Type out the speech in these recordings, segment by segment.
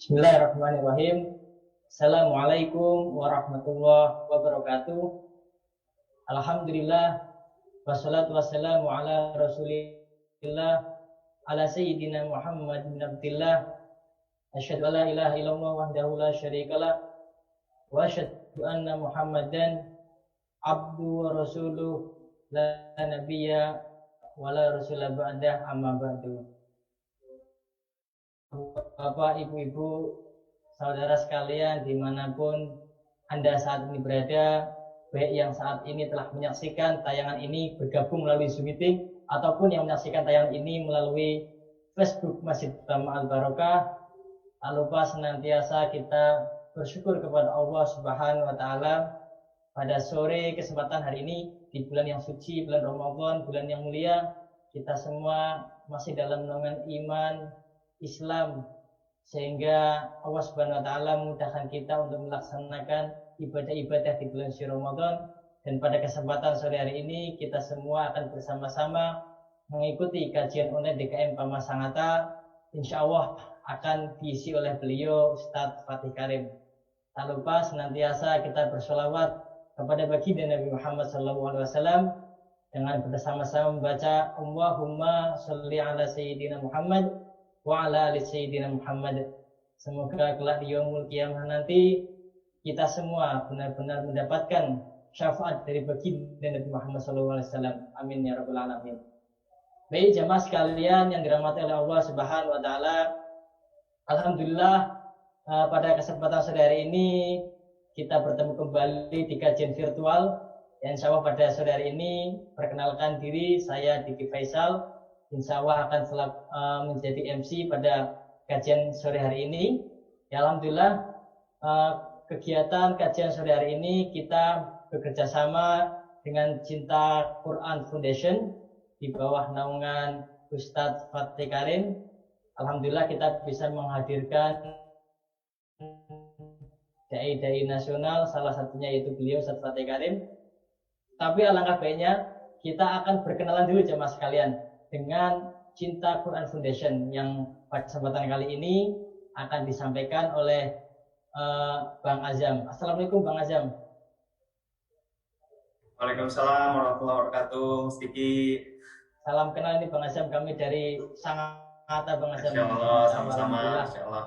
Bismillahirrahmanirrahim. Assalamualaikum warahmatullahi wabarakatuh. Alhamdulillah wassalatu wassalamu ala Rasulillah ala sayyidina Muhammad bin Abdillah. Asyhadu an la ilaha illallah wahdahu la syarikalah wa asyhadu anna Muhammadan abdu wa rasuluh la nabiyya wa la rasula ba'dah, amma ba'du. Bapak, ibu-ibu, saudara sekalian dimanapun Anda saat ini berada, baik yang saat ini telah menyaksikan tayangan ini bergabung melalui Zoom meeting ataupun yang menyaksikan tayangan ini melalui Facebook Masjid Bama Al-Barokah, tak lupa senantiasa kita bersyukur kepada Allah Subhanahu wa Ta'ala pada sore kesempatan hari ini di bulan yang suci, bulan Ramadan, bulan yang mulia. Kita semua masih dalam naungan iman Islam, sehingga Allah Subhanahu wa Ta'ala memudahkan kita untuk melaksanakan ibadah-ibadah di bulan suci Ramadan. Dan pada kesempatan sore hari ini kita semua akan bersama-sama mengikuti kajian online DKM Pamasangata. Insya Allah akan diisi oleh beliau Ustadz Fatih Karim. Tak lupa senantiasa kita bersolawat kepada baginda Nabi Muhammad SAW dengan bersama-sama membaca Allahumma sholli ala sayyidina Muhammad wa ala ali sayyidina Muhammad. Semoga kelak di yaumul qiyamah nanti kita semua benar-benar mendapatkan syafaat dari baginda Nabi Muhammad SAW. Amin ya rabbal alamin. Baik jamaah sekalian yang dirahmati oleh Allah Subhanahu wa Ta'ala, alhamdulillah pada kesempatan sore hari ini kita bertemu kembali di kajian virtual. Insya Allah pada sore hari ini perkenalkan diri, saya Diki Faisal. Insya Allah akan menjadi MC pada kajian sore hari ini. Ya, alhamdulillah kegiatan kajian sore hari ini kita bekerja sama dengan Cinta Quran Foundation di bawah naungan Ustadz Fatih Karim. Alhamdulillah kita bisa menghadirkan dai-dai nasional, salah satunya yaitu beliau Ustadz Fatih Karim. Tapi alangkah baiknya kita akan berkenalan dulu jemaah sekalian dengan Cinta Quran Foundation yang pada kesempatan kali ini akan disampaikan oleh Bang Azam. Assalamualaikum Bang Azam. Waalaikumsalam warahmatullahi wabarakatuh, Mas Diki. Salam kenal, ini Bang Azam, kami dari Sangata Bang Azam. Insyaallah, sama-sama. Insyaallah.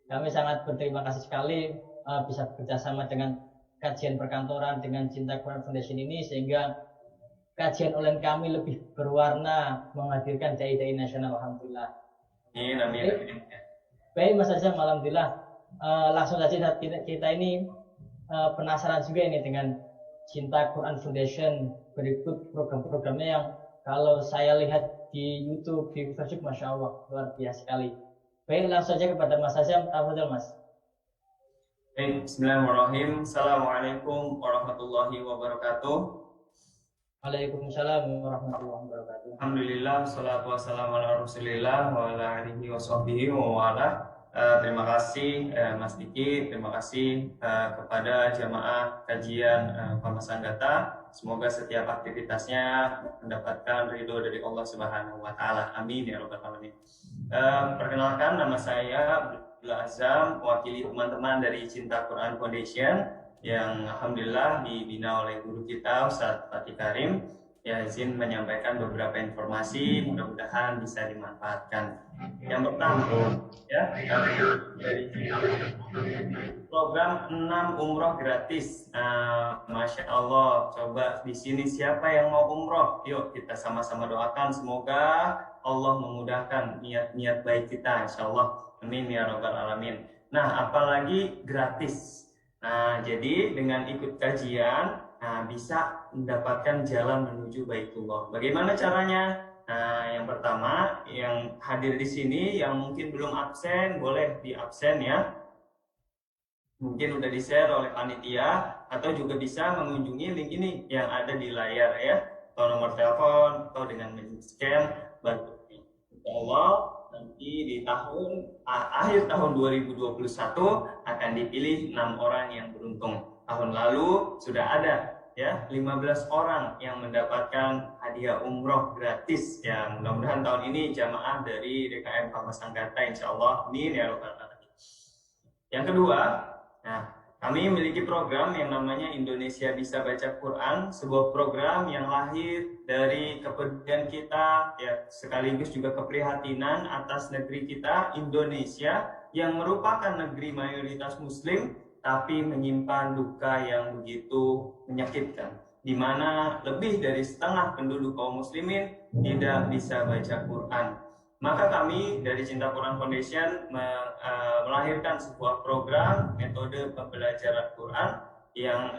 Kami sangat berterima kasih sekali bisa bekerja sama dengan kajian perkantoran dengan Cinta Quran Foundation ini, sehingga kajian online kami lebih berwarna menghadirkan dai-dai nasional. Alhamdulillah. Amin. Baik Mas Azam, alhamdulillah. Langsung saja kita ini penasaran juga ini dengan Cinta Quran Foundation, berikut program-programnya yang kalau saya lihat di YouTube, di Facebook, Masya Allah luar biasa sekali. Baik, langsung saja kepada Mas Azam. Tafadhol Mas. Bismillahirrahmanirrahim. Assalamualaikum warahmatullahi wabarakatuh. Waalaikumsalam warahmatullahi wabarakatuh. Alhamdulillah, salatu wassalamu ala Rasulillah wa ala alihi wa sahbihi wa wala. Terima kasih Mas Diki, terima kasih kepada jamaah kajian Pamasanggata. Semoga setiap aktivitasnya mendapatkan ridho dari Allah Subhanahu wa Ta'ala. Amin ya rabbal alamin. Perkenalkan, nama saya Abdullah Azam, wakili teman-teman dari Cinta Quran Foundation yang alhamdulillah dibina oleh guru kita Ustadz Fatih Karim. Ya, izin menyampaikan beberapa informasi, mudah-mudahan bisa dimanfaatkan. Yang pertama, ya, dari program 6 umroh gratis. Masya Allah, coba di sini siapa yang mau umroh? Yuk kita sama-sama doakan semoga Allah memudahkan niat-niat baik kita, insya Allah. Amin ya rabbal alamin. Nah, apalagi gratis. Nah, jadi dengan ikut kajian, bisa mendapatkan jalan menuju Baitullah. Bagaimana caranya? Nah, yang pertama, yang hadir di sini yang mungkin belum absen, boleh di absen ya. Mungkin udah di-share oleh panitia, atau juga bisa mengunjungi link ini yang ada di layar ya, atau nomor telepon, atau dengan men-scan bantu. Insya nanti di akhir tahun 2021 akan dipilih 6 orang yang beruntung. Tahun lalu sudah ada ya 15 orang yang mendapatkan hadiah umroh gratis ya. Mudah-mudahan tahun ini jamaah dari DKM Fakultas Anggata insyaallah amin ya rabbal alamin. Yang kedua, nah kami memiliki program yang namanya Indonesia Bisa Baca Quran, sebuah program yang lahir dari kepedulian kita ya sekaligus juga keprihatinan atas negeri kita Indonesia yang merupakan negeri mayoritas muslim tapi menyimpan duka yang begitu menyakitkan, di mana lebih dari setengah penduduk kaum muslimin tidak bisa baca Quran. Maka kami dari Cinta Quran Foundation melahirkan sebuah program metode pembelajaran Quran yang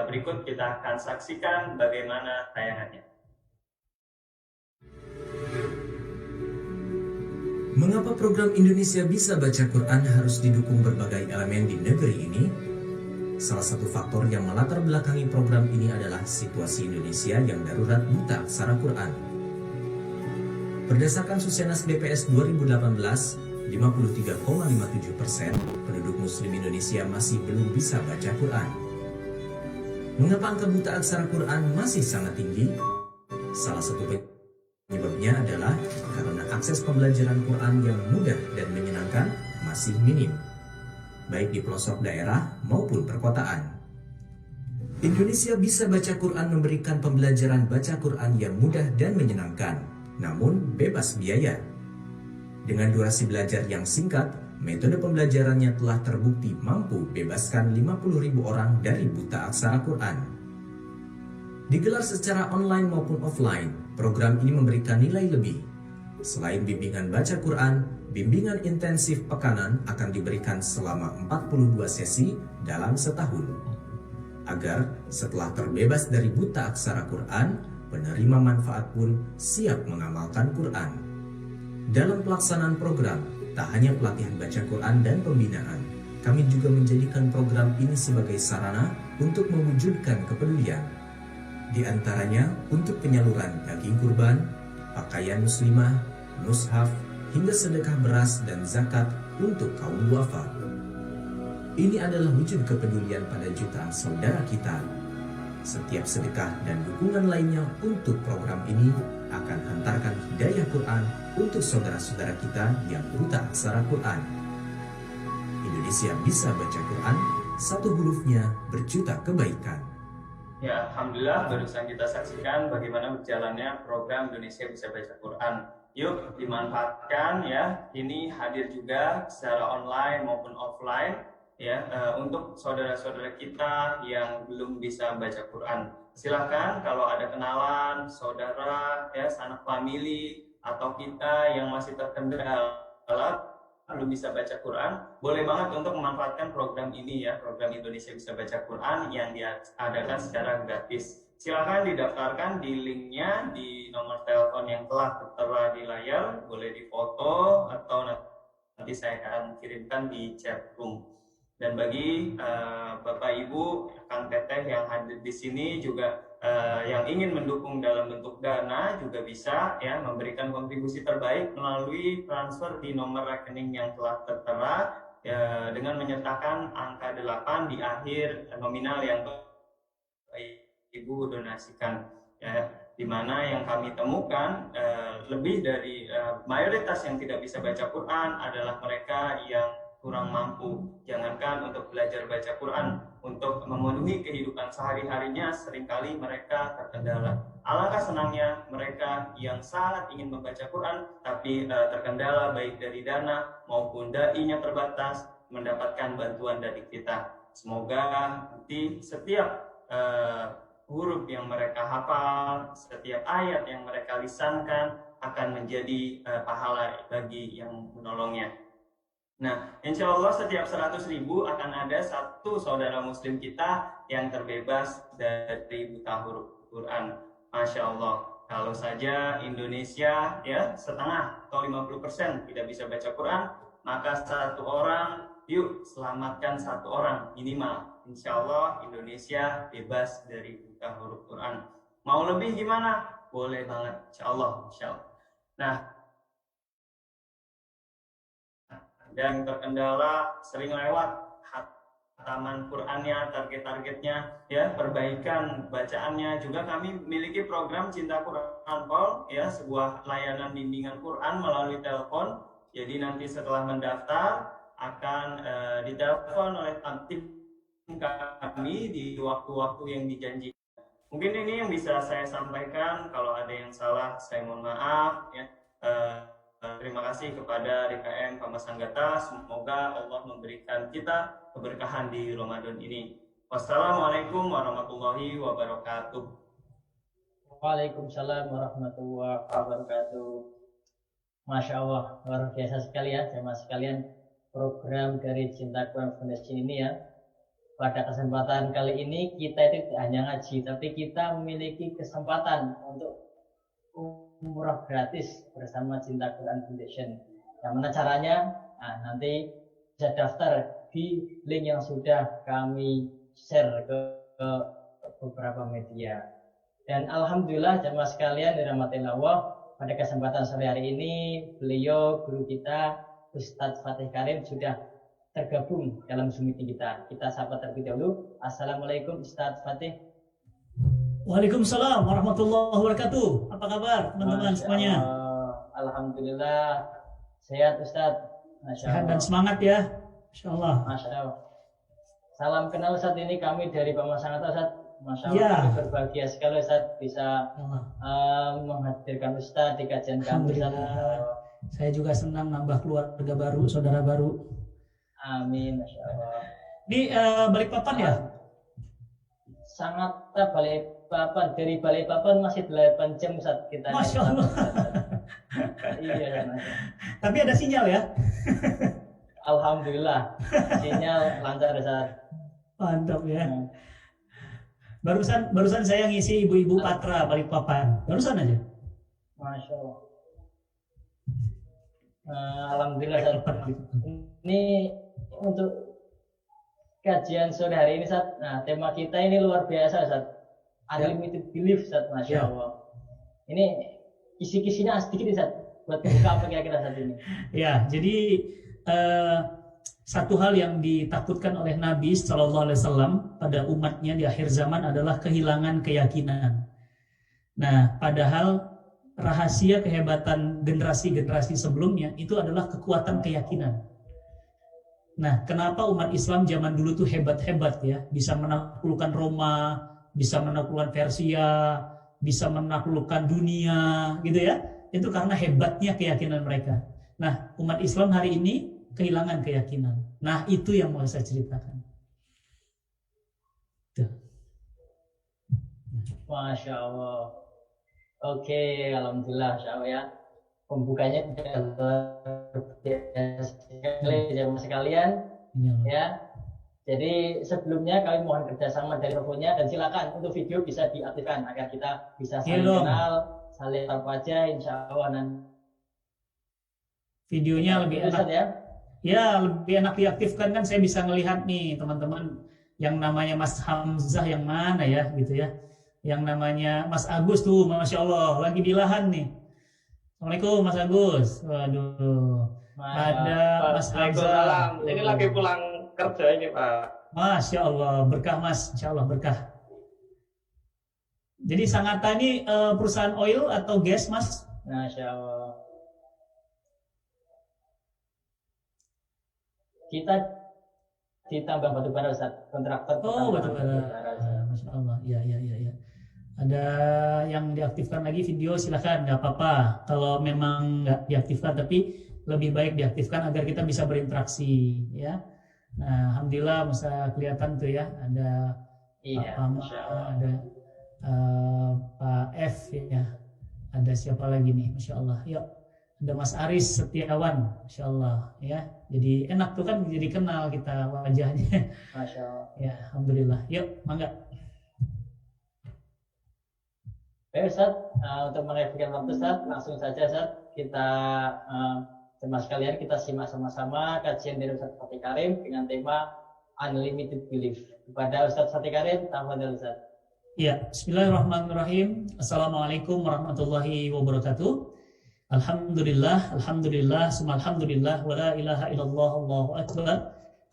berikut kita akan saksikan bagaimana tayangannya. Mengapa program Indonesia Bisa Baca Quran harus didukung berbagai elemen di negeri ini? Salah satu faktor yang melatar belakangi program ini adalah situasi Indonesia yang darurat buta aksara Quran. Berdasarkan Susenas BPS 2018, 53,57% penduduk muslim Indonesia masih belum bisa baca Quran. Mengapa angka buta aksara Quran masih sangat tinggi? Salah satu penyebabnya adalah karena akses pembelajaran Quran yang mudah dan menyenangkan masih minim, baik di pelosok daerah maupun perkotaan. Indonesia Bisa Baca Quran memberikan pembelajaran baca Quran yang mudah dan menyenangkan, namun bebas biaya. Dengan durasi belajar yang singkat, metode pembelajarannya telah terbukti mampu bebaskan 50.000 orang dari buta aksara Quran. Digelar secara online maupun offline, program ini memberikan nilai lebih. Selain bimbingan baca Quran, bimbingan intensif pekanan akan diberikan selama 42 sesi dalam setahun. Agar setelah terbebas dari buta aksara Quran, penerima manfaat pun siap mengamalkan Quran. Dalam pelaksanaan program, tak hanya pelatihan baca Quran dan pembinaan, kami juga menjadikan program ini sebagai sarana untuk mewujudkan kepedulian. Di antaranya untuk penyaluran daging kurban, pakaian muslimah, mushaf, hingga sedekah beras dan zakat untuk kaum duafa. Ini adalah wujud kepedulian pada jutaan saudara kita. Setiap sedekah dan dukungan lainnya untuk program ini akan hantarkan hidayah Quran untuk saudara-saudara kita yang buta aksara Quran. Indonesia Bisa Baca Quran, satu hurufnya berjuta kebaikan. Ya, alhamdulillah barusan kita saksikan bagaimana berjalannya program Indonesia Bisa Baca Quran. Yuk dimanfaatkan ya. Ini hadir juga secara online maupun offline ya untuk saudara-saudara kita yang belum bisa baca Quran. Silakan kalau ada kenalan, saudara, ya, sanak famili atau kita yang masih terkendala belum bisa baca Quran, boleh banget untuk memanfaatkan program ini ya, program Indonesia Bisa Baca Quran yang diadakan secara gratis. Silakan didaftarkan di linknya di nomor telepon yang telah tertera di layar, boleh difoto atau nanti saya akan kirimkan di chat room. Dan bagi Bapak Ibu, Kang Teteh yang hadir di sini juga yang ingin mendukung dalam bentuk dana juga bisa ya memberikan kontribusi terbaik melalui transfer di nomor rekening yang telah tertera ya, dengan menyertakan angka 8 di akhir nominal yang Ibu donasikan ya, di mana yang kami temukan lebih dari mayoritas yang tidak bisa baca Quran adalah mereka yang kurang mampu, jangankan untuk belajar baca Quran, untuk memenuhi kehidupan sehari-harinya seringkali mereka terkendala. Alangkah senangnya mereka yang sangat ingin membaca Quran tapi terkendala baik dari dana maupun dai-nya terbatas mendapatkan bantuan dari kita. Semoga nanti setiap huruf yang mereka hafal, setiap ayat yang mereka lisankan akan menjadi pahala bagi yang menolongnya. Nah, insya Allah setiap 100.000 akan ada satu saudara muslim kita yang terbebas dari buta huruf Quran. Masya Allah, kalau saja Indonesia ya setengah atau 50% tidak bisa baca Quran, maka satu orang, yuk selamatkan satu orang minimal. Insya Allah Indonesia bebas dari buta huruf Quran. Mau lebih gimana? Boleh banget, insya Allah. Nah, dan terkendala sering lewat hataman Qur'annya, target-targetnya, ya, perbaikan bacaannya. Juga kami memiliki program Cinta Quran Call, ya, sebuah layanan bimbingan Quran melalui telepon. Jadi nanti setelah mendaftar akan ditelepon oleh tim kami di waktu-waktu yang dijanjikan. Mungkin ini yang bisa saya sampaikan. Kalau ada yang salah, saya mohon maaf. Ya. Terima kasih kepada RKM Pamasanggata. Semoga Allah memberikan kita keberkahan di Ramadan ini. Wassalamualaikum warahmatullahi wabarakatuh. Waalaikumsalam warahmatullahi wabarakatuh. Masya Allah, luar biasa sekali ya jemaah sekalian, program dari Cinta Quran Foundation ini ya. Pada kesempatan kali ini kita itu tidak hanya ngaji, tapi kita memiliki kesempatan untuk umrah gratis bersama Cinta Quran Foundation. Yang mana caranya? Nah, nanti bisa daftar di link yang sudah kami share ke beberapa media. Dan alhamdulillah jemaah sekalian dirahmati Allah, pada kesempatan sore hari ini beliau guru kita Ustadz Fatih Karim sudah tergabung dalam Zoom meeting kita. Kita sapa terlebih dahulu. Assalamualaikum Ustadz Fatih. Waalaikumsalam warahmatullahi wabarakatuh. Apa kabar teman-teman semuanya? Alhamdulillah sehat Ustadz. Sehat dan semangat ya. Masya Allah. Masya Allah. Salam kenal Ustadz, ini kami dari Pamasanggata Ustadz. Masya Allah, Ya. kami berbahagia sekali Ustadz bisa menghadirkan Ustadz di kajian kami Ustadz. Saya juga senang nambah keluarga baru, saudara baru. Amin, Masya Allah. Di Balikpapan ya? Sangat Balikpapan, dari Balikpapan masih 8 jam saat kita. Masya Allah. Iya, Mas. Tapi ada sinyal ya? Alhamdulillah, sinyal lancar saat. Mantap ya. Barusan saya ngisi ibu-ibu Patra Balikpapan. Barusan aja. Masya Allah. Alhamdulillah Ustaz. Ini untuk kajian sore hari ini Ustaz. Nah, tema kita ini luar biasa Ustaz. Unlimited Belief Ustaz, Masya Allah. Ini kisi-kisinya sedikit Ustaz. Buat buka apa kira-kira saat ini? Ya, jadi satu hal yang ditakutkan oleh Nabi Shallallahu Alaihi Wasallam pada umatnya di akhir zaman adalah kehilangan keyakinan. Nah, padahal rahasia kehebatan generasi-generasi sebelumnya itu adalah kekuatan keyakinan. Nah, kenapa umat Islam zaman dulu tuh hebat-hebat ya, bisa menaklukkan Roma, bisa menaklukkan Persia, bisa menaklukkan dunia, gitu ya? Itu karena hebatnya keyakinan mereka. Nah, umat Islam hari ini kehilangan keyakinan. Nah, itu yang mau saya ceritakan. Tuh. Masya Allah. Oke, alhamdulillah, Masya Allah ya. Pembukanya jamaah sekalian, ya. Jadi sebelumnya kami mohon kerjasama dari teleponnya dan silakan untuk video bisa diaktifkan agar kita bisa saling kenal, saling tahu aja, insya Allah nanti. Videonya lebih enak ya. Ya, lebih enak diaktifkan kan saya bisa ngelihat nih teman-teman yang namanya Mas Hamzah yang mana ya gitu ya. Yang namanya Mas Agus tuh, Masya Allah, lagi di lahan nih. Assalamualaikum Mas Agus. Waduh. Ada Mas Hamzah. Ini lagi pulang kerja ini Pak. Masya Allah, berkah Mas. Insya Allah berkah. Jadi Sangatta ini perusahaan oil atau gas Mas? Masya Allah. Kita ditambah batu bara Ustaz, kontraktor. Oh, batu bara. Masya Allah. Ya. Ada yang diaktifkan lagi video, silahkan, nggak apa-apa. Kalau memang nggak diaktifkan, tapi lebih baik diaktifkan agar kita bisa berinteraksi, ya. Nah, alhamdulillah bisa kelihatan tuh ya, ada Pak Pama, ada Pak F ya, ada siapa lagi nih, Masya Allah. Yuk, ada Mas Aris Setiawan, Masya Allah, ya. Jadi enak tuh kan, jadi kenal kita wajahnya. Masya Allah. Ya, alhamdulillah. Yuk, mangga. Baik Ustaz, untuk menghabiskan waktu Ustaz, langsung saja Ustaz, kita jemaah sekalian kita simak sama-sama kajian dari Ustaz Fatih Karim dengan tema Unlimited Belief. Kepada Ustaz Fatih Karim, tafadhol Ustaz. Ya, bismillahirrahmanirrahim. Assalamualaikum warahmatullahi wabarakatuh. Alhamdulillah, alhamdulillah, summa alhamdulillah, wa la ilaha illallah, Allahu akbar.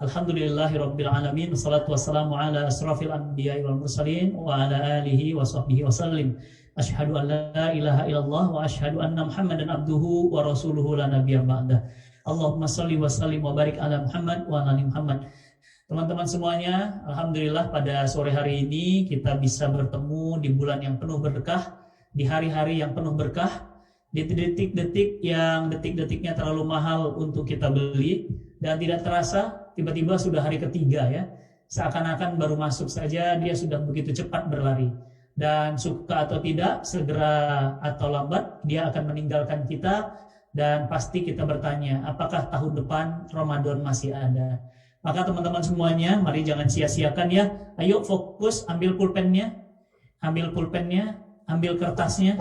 Alhamdulillahirabbil alamin, wassalatu wassalamu ala asrofil anbiya'i wal mursalin wa ala alihi wa sahbihi wasallim. Asyhadu an la ilaha illallah wa asyhadu anna Muhammadan abduhu wa rasuluhu la nabiyya ba'dah. Allahumma shalli wa sallim wa barik ala Muhammad wa ala ali Muhammad. Teman-teman semuanya, alhamdulillah pada sore hari ini kita bisa bertemu di bulan yang penuh berkah, di hari-hari yang penuh berkah, di detik-detiknya terlalu mahal untuk kita beli, dan tidak terasa tiba-tiba sudah hari ketiga ya. Seakan-akan baru masuk saja dia sudah begitu cepat berlari. Dan suka atau tidak, segera atau lambat dia akan meninggalkan kita, dan pasti kita bertanya, apakah tahun depan Ramadan masih ada? Maka teman-teman semuanya, mari jangan sia-siakan ya. Ayo fokus, ambil pulpennya, ambil kertasnya.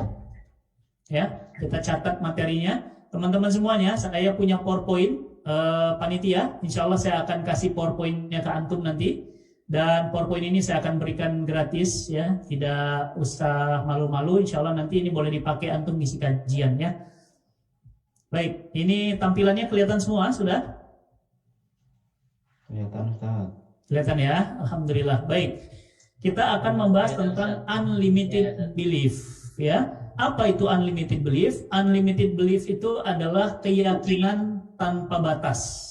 Ya, kita catat materinya. Teman-teman semuanya, saya punya PowerPoint. Panitia, insya Allah saya akan kasih PowerPoint-nya ke antum nanti, dan PowerPoint ini saya akan berikan gratis ya, tidak usah malu-malu. Insya Allah nanti ini boleh dipakai antum ngisi kajian ya. Baik, ini tampilannya kelihatan semua sudah? Kelihatan Ustaz. Kelihatan ya, alhamdulillah. Baik, kita akan membahas tentang unlimited belief ya. Apa itu unlimited belief? Unlimited belief itu adalah keyakinan tanpa batas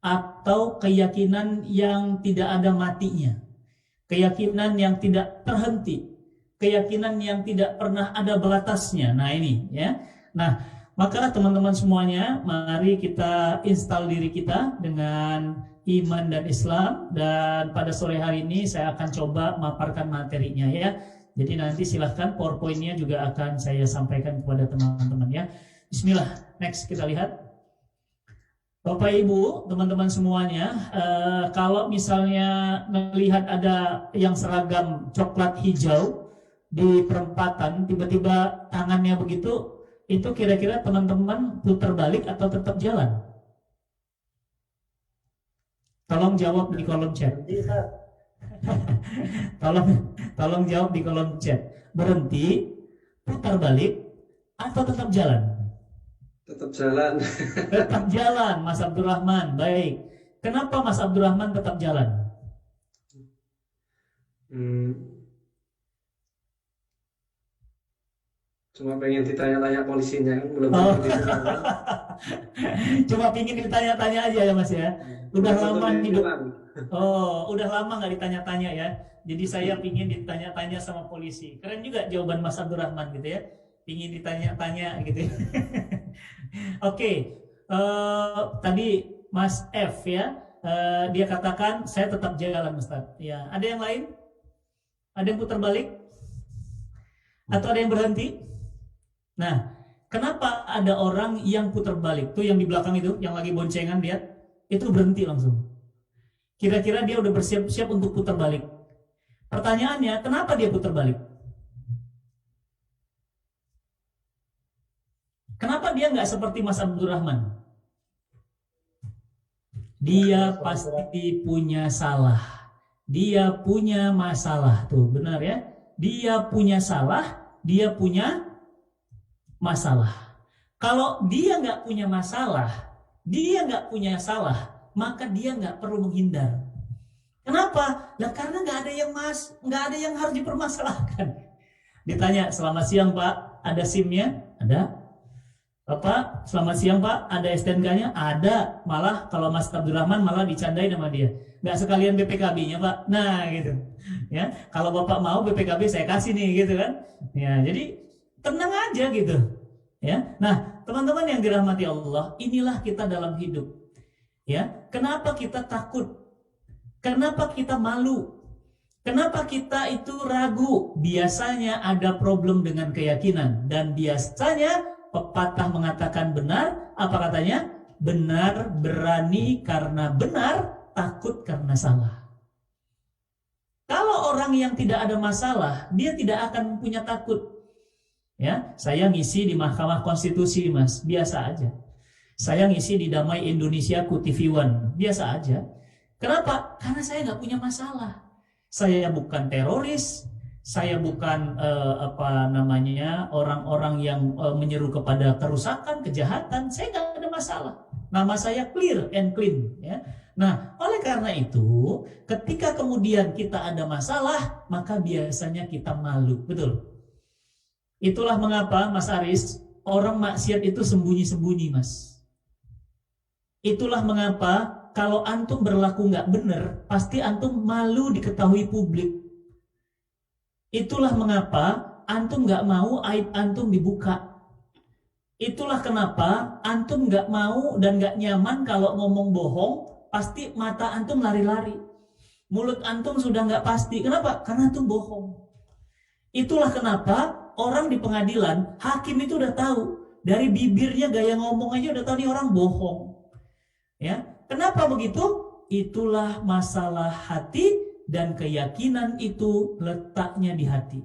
atau keyakinan yang tidak ada matinya, keyakinan yang tidak terhenti, keyakinan yang tidak pernah ada batasnya. Nah ini ya. Nah, maka teman-teman semuanya, mari kita install diri kita dengan iman dan Islam, dan pada sore hari ini saya akan coba maparkan materinya ya. Jadi nanti silahkan PowerPoint-nya juga akan saya sampaikan kepada teman-teman ya. Bismillah, next kita lihat. Bapak Ibu, teman-teman semuanya, kalau misalnya melihat ada yang seragam coklat hijau di perempatan, tiba-tiba tangannya begitu, itu kira-kira teman-teman putar balik atau tetap jalan? Tolong jawab di kolom chat. tolong jawab di kolom chat. Berhenti, putar balik, atau tetap jalan? Tetap jalan. Tetap jalan, Mas Abdurrahman. Baik. Kenapa Mas Abdurrahman tetap jalan? Cuma pengen ditanya-tanya polisinya kan, belum ditanya. Cuma pingin ditanya-tanya aja ya Mas ya. Udah lama hidup. Oh, udah lama nggak ditanya-tanya ya. Jadi saya pingin ditanya-tanya sama polisi. Keren juga jawaban Mas Abdurrahman gitu ya. Pingin ditanya-tanya gitu ya. Oke, tadi Mas F ya, dia katakan saya tetap jalan Ustaz. Ya, ada yang lain? Ada yang putar balik? Atau ada yang berhenti? Nah, kenapa ada orang yang putar balik? Tuh yang di belakang itu, yang lagi boncengan lihat, itu berhenti langsung. Kira-kira dia udah bersiap-siap untuk putar balik. Pertanyaannya, kenapa dia putar balik? Kenapa dia nggak seperti Mas Abdurrahman? Dia pasti punya salah. Dia punya masalah. Tuh, benar ya? Dia punya salah, dia punya masalah. Kalau dia nggak punya masalah, dia nggak punya salah, maka dia nggak perlu menghindar. Kenapa? Nah, karena nggak ada yang harus dipermasalahkan. Ditanya, selamat siang Pak, ada SIM-nya? Ada. Bapak, selamat siang Pak, ada STNK-nya? Ada. Malah kalau Mas Abdurrahman malah dicandai sama dia. Nggak sekalian BPKB-nya Pak. Nah gitu. Ya, kalau Bapak mau BPKB saya kasih nih gitu kan. Ya, jadi tenang aja gitu. Ya. Nah, teman-teman yang dirahmati Allah, inilah kita dalam hidup. Ya, kenapa kita takut? Kenapa kita malu? Kenapa kita itu ragu? Biasanya ada problem dengan keyakinan, dan biasanya pepatah mengatakan benar, apa katanya? Benar berani karena benar, takut karena salah. Kalau orang yang tidak ada masalah, dia tidak akan punya takut. Ya, saya ngisi di Mahkamah Konstitusi, Mas, biasa aja. Saya ngisi di Damai Indonesia TV One, biasa aja. Kenapa? Karena saya nggak punya masalah. Saya bukan teroris. Saya bukan orang-orang yang menyeru kepada kerusakan, kejahatan. Saya nggak ada masalah. Nama saya clear and clean. Ya. Nah, oleh karena itu, ketika kemudian kita ada masalah, maka biasanya kita malu. Betul? Itulah mengapa, Mas Aris, orang maksiat itu sembunyi-sembunyi, Mas. Itulah mengapa kalau antum berlaku nggak benar, pasti antum malu diketahui publik. Itulah mengapa antum nggak mau aib antum dibuka. Itulah kenapa antum nggak mau dan nggak nyaman kalau ngomong bohong, pasti mata antum lari-lari. Mulut antum sudah nggak pasti. Kenapa? Karena antum bohong. Itulah kenapa orang di pengadilan, hakim itu udah tahu. Dari bibirnya gaya ngomong aja udah tahu nih orang bohong. Ya, kenapa begitu? Itulah masalah hati dan keyakinan itu letaknya di hati.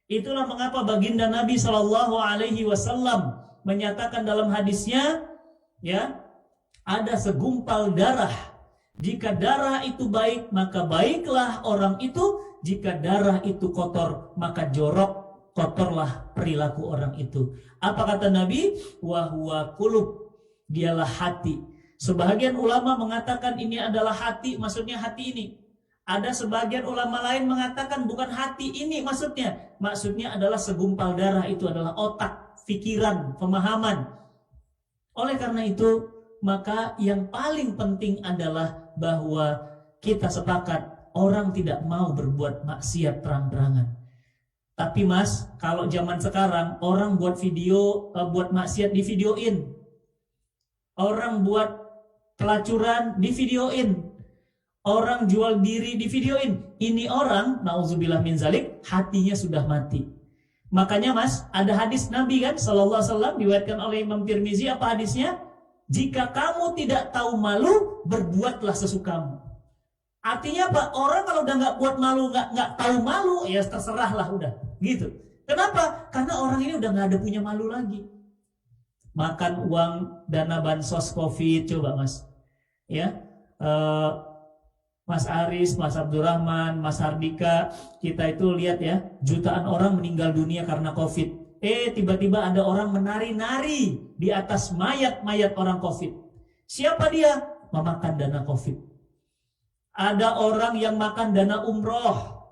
Itulah mengapa baginda Nabi Shallallahu Alaihi Wasallam menyatakan dalam hadisnya, ya, ada segumpal darah. Jika darah itu baik, maka baiklah orang itu. Jika darah itu kotor, maka jorok, kotorlah perilaku orang itu. Apa kata Nabi? Wahuwa kulub, dialah hati. Sebagian ulama mengatakan ini adalah hati, maksudnya hati ini. Ada sebagian ulama lain mengatakan bukan hati ini maksudnya. Maksudnya adalah segumpal darah, itu adalah otak, pikiran, pemahaman. Oleh karena itu, maka yang paling penting adalah bahwa kita sepakat orang tidak mau berbuat maksiat terang-terangan. Tapi Mas, kalau zaman sekarang orang buat video, buat maksiat di videoin. Orang buat pelacuran di videoin. Orang jual diri di videoin. Ini orang, na'udzubillah min zalik, hatinya sudah mati. Makanya Mas, ada hadis Nabi kan sallallahu alaihi wasallam diriwayatkan oleh Imam Tirmizi, apa hadisnya? Jika kamu tidak tahu malu, berbuatlah sesukamu. Artinya apa? Orang kalau udah nggak buat malu, nggak tahu malu, ya terserahlah udah, gitu. Kenapa? Karena orang ini udah nggak ada punya malu lagi. Makan uang dana bansos COVID, coba Mas, ya, Mas Aris, Mas Abdurrahman, Mas Hardika, kita itu lihat ya, jutaan orang meninggal dunia karena COVID. Tiba-tiba ada orang menari-nari di atas mayat-mayat orang COVID. Siapa dia? Memakan dana COVID. Ada orang yang makan dana umroh,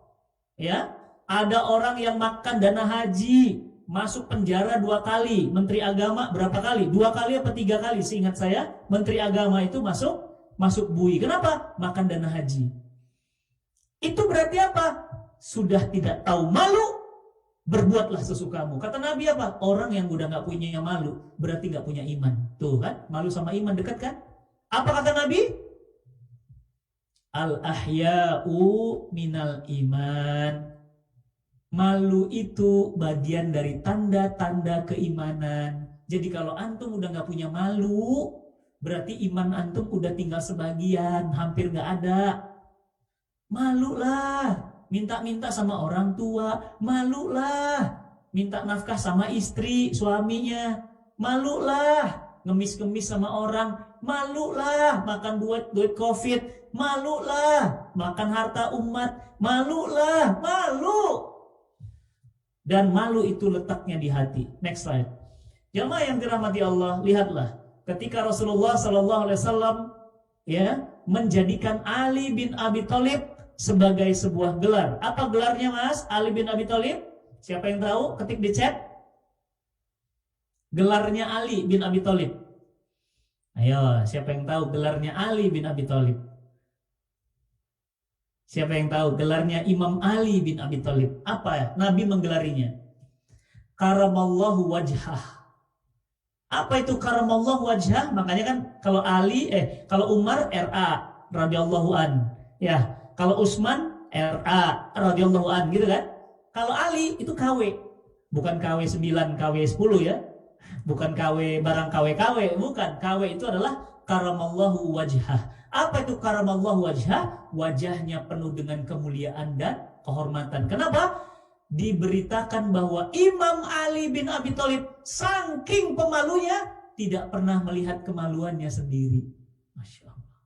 ya. Ada orang yang makan dana haji, masuk penjara 2 kali. Menteri Agama berapa kali? 2 kali apa 3 kali? Seingat saya, Menteri Agama itu masuk bui. Kenapa? Makan dana haji. Itu berarti apa? Sudah tidak tahu malu, berbuatlah sesukamu. Kata Nabi apa? Orang yang udah nggak punya malu, berarti nggak punya iman. Tuh kan, malu sama iman dekat kan? Apa kata Nabi? Al-ahya'u minal iman. Malu itu bagian dari tanda-tanda keimanan. Jadi kalau antum udah nggak punya malu, berarti iman antum udah tinggal sebagian, hampir nggak ada. Malulah, minta-minta sama orang tua, malulah, minta nafkah sama istri, suaminya, malulah, ngemis-ngemis sama orang, malulah, makan duit COVID, malulah, makan harta umat, malulah, malu. Dan malu itu letaknya di hati. Next slide. Jamaah yang dirahmati Allah, lihatlah. Ketika Rasulullah Sallallahu Alaihi Wasallam ya menjadikan Ali bin Abi Thalib sebagai sebuah gelar. Apa gelarnya Mas? Ali bin Abi Thalib? Siapa yang tahu? Ketik di chat. Gelarnya Ali bin Abi Thalib. Ayo, siapa yang tahu gelarnya Ali bin Abi Thalib? Siapa yang tahu gelarnya Imam Ali bin Abi Thalib? Apa ya? Nabi menggelarinya. Karamallahu wajhah. Apa itu karamallahu wajhah? Makanya kan kalau kalau Umar RA radhiyallahu an, ya. Kalau Utsman RA radhiyallahu an, gitu kan? Kalau Ali itu KW. Bukan KW 9, KW 10 ya. Bukan KW barang KW, bukan. KW itu adalah karamallahu wajhah. Apa itu karamallahu wajhah? Wajahnya penuh dengan kemuliaan dan kehormatan. Kenapa? Diberitakan bahwa Imam Ali bin Abi Thalib saking pemalunya tidak pernah melihat kemaluannya sendiri. Masya Allah.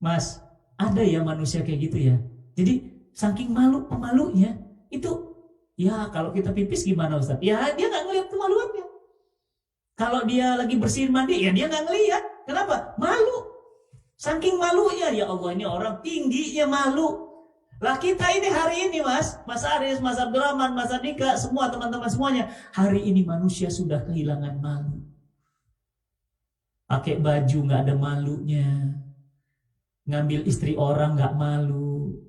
Mas, ada ya manusia kayak gitu ya. Jadi saking pemalunya itu, ya kalau kita pipis gimana Ustaz? Ya dia nggak ngelihat kemaluannya. Kalau dia lagi bersihin mandi, ya dia nggak ngelihat. Kenapa? Malu. Saking malunya, ya Allah, ini orang tingginya malu. Lah kita ini hari ini Mas Aris, Mas Abdurrahman, Mas Andika, semua teman-teman semuanya, hari ini manusia sudah kehilangan malu. Pakai baju nggak ada malunya, ngambil istri orang nggak malu,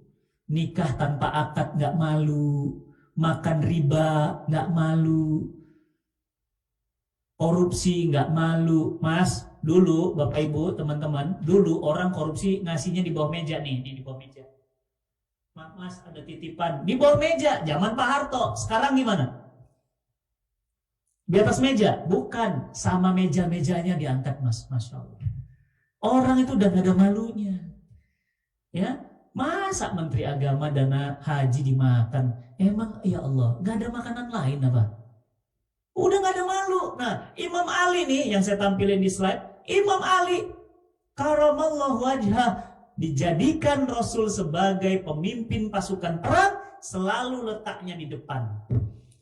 nikah tanpa akad nggak malu, makan riba nggak malu, korupsi nggak malu. Mas, dulu Bapak Ibu teman-teman, dulu orang korupsi ngasihnya di bawah meja nih, di bawah meja. Mas, ada titipan di bawah meja, zaman Pak Harto. Sekarang gimana? Di atas meja? Bukan, sama meja-mejanya diangkat, Mas. Masya Allah. Orang itu udah gak ada malunya. Ya, masa Menteri Agama dana haji dimakan? Emang ya Allah, gak ada makanan lain apa? Udah gak ada malu. Nah, Imam Ali nih yang saya tampilin di slide, Imam Ali karamallahu wajhah, dijadikan Rasul sebagai pemimpin pasukan perang, selalu letaknya di depan.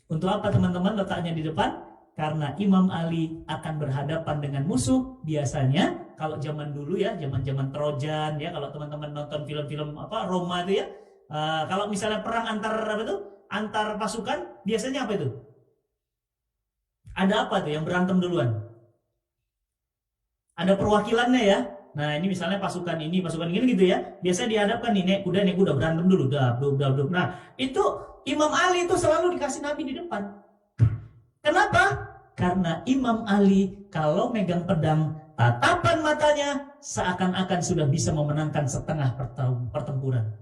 Untuk apa teman-teman letaknya di depan? Karena Imam Ali akan berhadapan dengan musuh. Biasanya kalau zaman dulu ya, zaman-zaman Trojan ya, kalau teman-teman nonton film-film Roma itu ya, kalau misalnya perang antar pasukan, biasanya apa itu? Ada apa tuh yang berantem duluan? Ada perwakilannya ya. Nah ini misalnya pasukan ini gitu ya. Biasanya dihadapkan nih, naik kuda berantem dulu, dap. Nah itu Imam Ali itu selalu dikasih Nabi di depan. Kenapa? Karena Imam Ali kalau megang pedang, tatapan matanya seakan-akan sudah bisa memenangkan setengah pertempuran.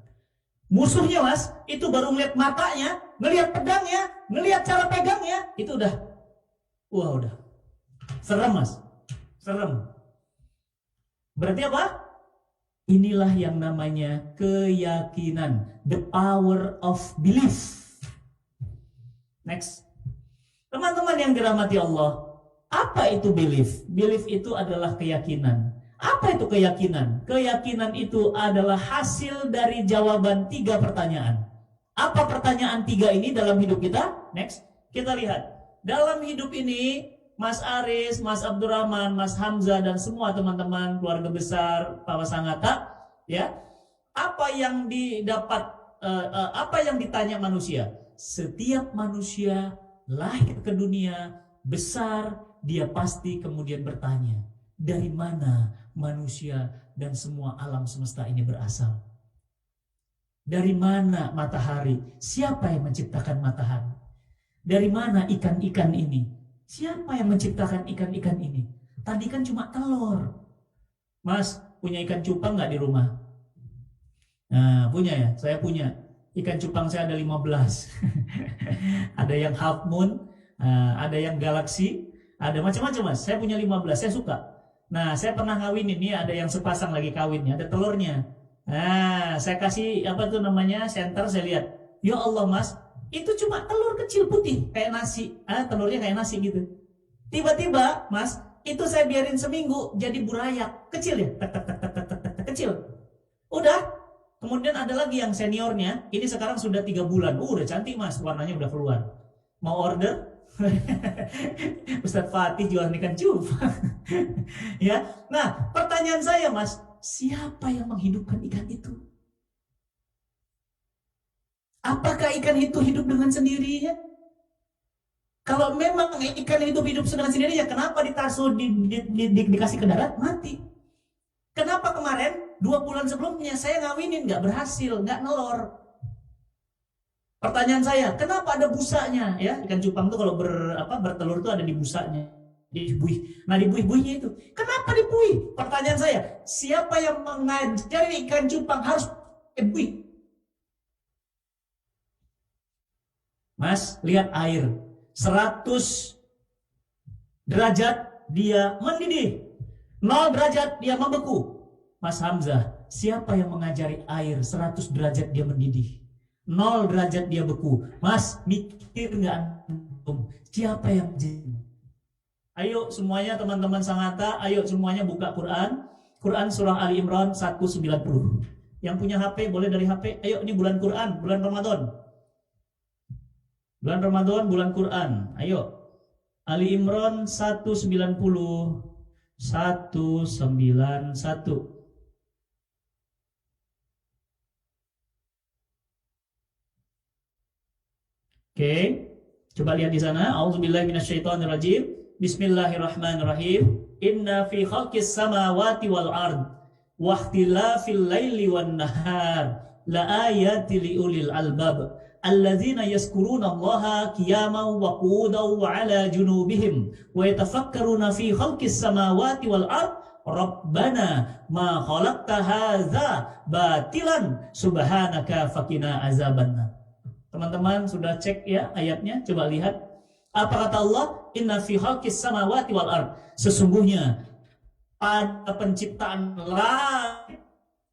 Musuhnya Mas, itu baru ngeliat matanya, ngeliat pedangnya, ngeliat cara pegangnya, itu udah, wah udah, serem Mas, serem. Berarti apa? Inilah yang namanya keyakinan. The power of belief. Next. Teman-teman yang dirahmati Allah, apa itu belief? Belief itu adalah keyakinan. Apa itu keyakinan? Keyakinan itu adalah hasil dari jawaban 3 pertanyaan. Apa pertanyaan 3 ini dalam hidup kita? Next. Kita lihat. Dalam hidup ini, Mas Aris, Mas Abdurrahman, Mas Hamzah, dan semua teman-teman keluarga besar Papa Sangatta, ya, apa yang didapat, apa yang ditanya manusia? Setiap manusia lahir ke dunia besar, dia pasti kemudian bertanya, dari mana manusia dan semua alam semesta ini berasal? Dari mana matahari? Siapa yang menciptakan matahari? Dari mana ikan-ikan ini? Siapa yang menciptakan ikan-ikan ini? Tadi kan cuma telur. Mas, punya ikan cupang nggak di rumah? Nah, punya ya? Saya punya. Ikan cupang saya ada 15. Ada yang half moon, ada yang galaksi, ada macam-macam Mas. Saya punya 15, saya suka. Nah, saya pernah ngawinin nih, ada yang sepasang lagi kawinnya, ada telurnya. Nah, saya kasih senter, saya lihat. Ya Allah Mas, itu cuma telur kecil putih kayak nasi, telurnya kayak nasi gitu. Tiba-tiba Mas, itu saya biarin seminggu jadi burayak kecil ya, kecil. Udah, kemudian ada lagi yang seniornya, ini sekarang sudah 3 bulan. Udah cantik Mas, warnanya udah keluar. Mau order? Ustadz Fatih jualan ikan cupang. Ya, nah pertanyaan saya Mas, siapa yang menghidupkan ikan itu? Apakah ikan itu hidup dengan sendirinya? Kalau memang ikan itu hidup dengan sendirinya, kenapa dikasih ke darat mati? Kenapa kemarin 2 bulan sebelumnya saya ngawinin nggak berhasil, nggak nelor? Pertanyaan saya, kenapa ada busanya? Ya, ikan cupang tuh kalau bertelur tuh ada di busanya, di buih. Nah di buih-buihnya itu, kenapa di buih? Pertanyaan saya, siapa yang mengajari ikan cupang harus buih? Mas, lihat air 100 derajat dia mendidih, 0 derajat dia membeku. Mas Hamzah, siapa yang mengajari air 100 derajat dia mendidih, 0 derajat dia beku? Mas, mikir nggak? Siapa yang jadi? Ayo semuanya teman-teman Sangatta, ayo semuanya buka Quran. Quran surah Ali Imran 190. Yang punya HP boleh dari HP. Ayo, ini bulan Quran, bulan Ramadan. Bulan Ramadan, bulan Quran. Ayo. Ali Imran 190. 191. Oke, coba lihat di sana. A'udzubillahi minasyaitonirrajim. Bismillahirrahmanirrahim. Inna fi khalqis samawati wal ard wa ikhtilafil laili wan nahar la ayati liulil albab alladzina yazkuruna Allaha qiyaman wa qu'udan wa 'ala junubihim wa yatafakkaruna fi khalqis samawati wal ard Rabbana ma khalaqta hadza batilan subhanaka faqina azabannar. Teman-teman sudah cek ya ayatnya? Coba lihat. Apa kata Allah? Inna fi khalqis samawati wal ard. Sesungguhnya pada penciptaan langit,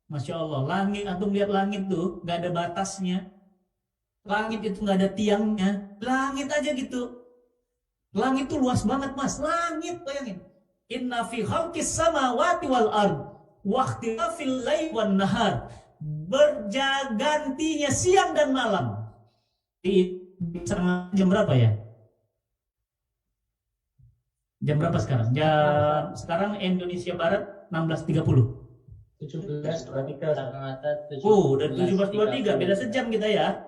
Masya Allah, langit, antum lihat langit tuh, gak ada batasnya. Langit itu gak ada tiangnya. Langit aja gitu. Langit tuh luas banget mas. Langit, bayangin. Inna fi khalqis samawati wal ard wa ikhtilafil laili wan nahar. Bergantinya siang dan malam. Di jam berapa ya? Jam berapa sekarang? Jam sekarang Indonesia Barat 16.30. 17.23 Udah 17.23, beda sejam kita ya.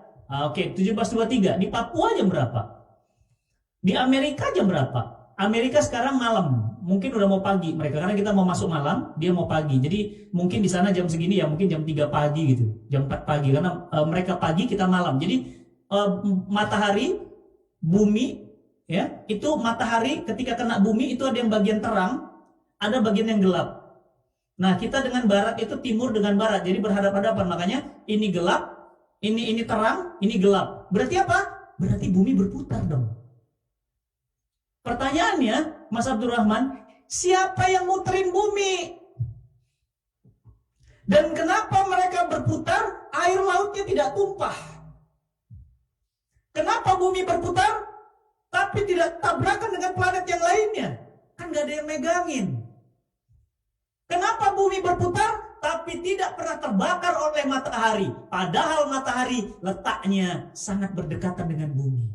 Oke, 17.23. Di Papua jam berapa? Di Amerika jam berapa? Amerika sekarang malam. Mungkin udah mau pagi mereka, karena kita mau masuk malam, dia mau pagi. Jadi mungkin di sana jam segini ya, mungkin jam 3 pagi gitu. Jam 4 pagi, karena mereka pagi, kita malam. Jadi matahari, bumi, ya itu matahari ketika kena bumi itu ada yang bagian terang, ada bagian yang gelap. Nah kita dengan barat itu timur dengan barat, jadi berhadapan-hadapan. Makanya ini gelap, ini terang, ini gelap. Berarti apa? Berarti bumi berputar dong. Pertanyaannya, Mas Abdurrahman, siapa yang muterin bumi? Dan kenapa mereka berputar, air lautnya tidak tumpah? Kenapa bumi berputar, tapi tidak tabrakan dengan planet yang lainnya? Kan gak ada yang megangin. Kenapa bumi berputar, tapi tidak pernah terbakar oleh matahari? Padahal matahari letaknya sangat berdekatan dengan bumi.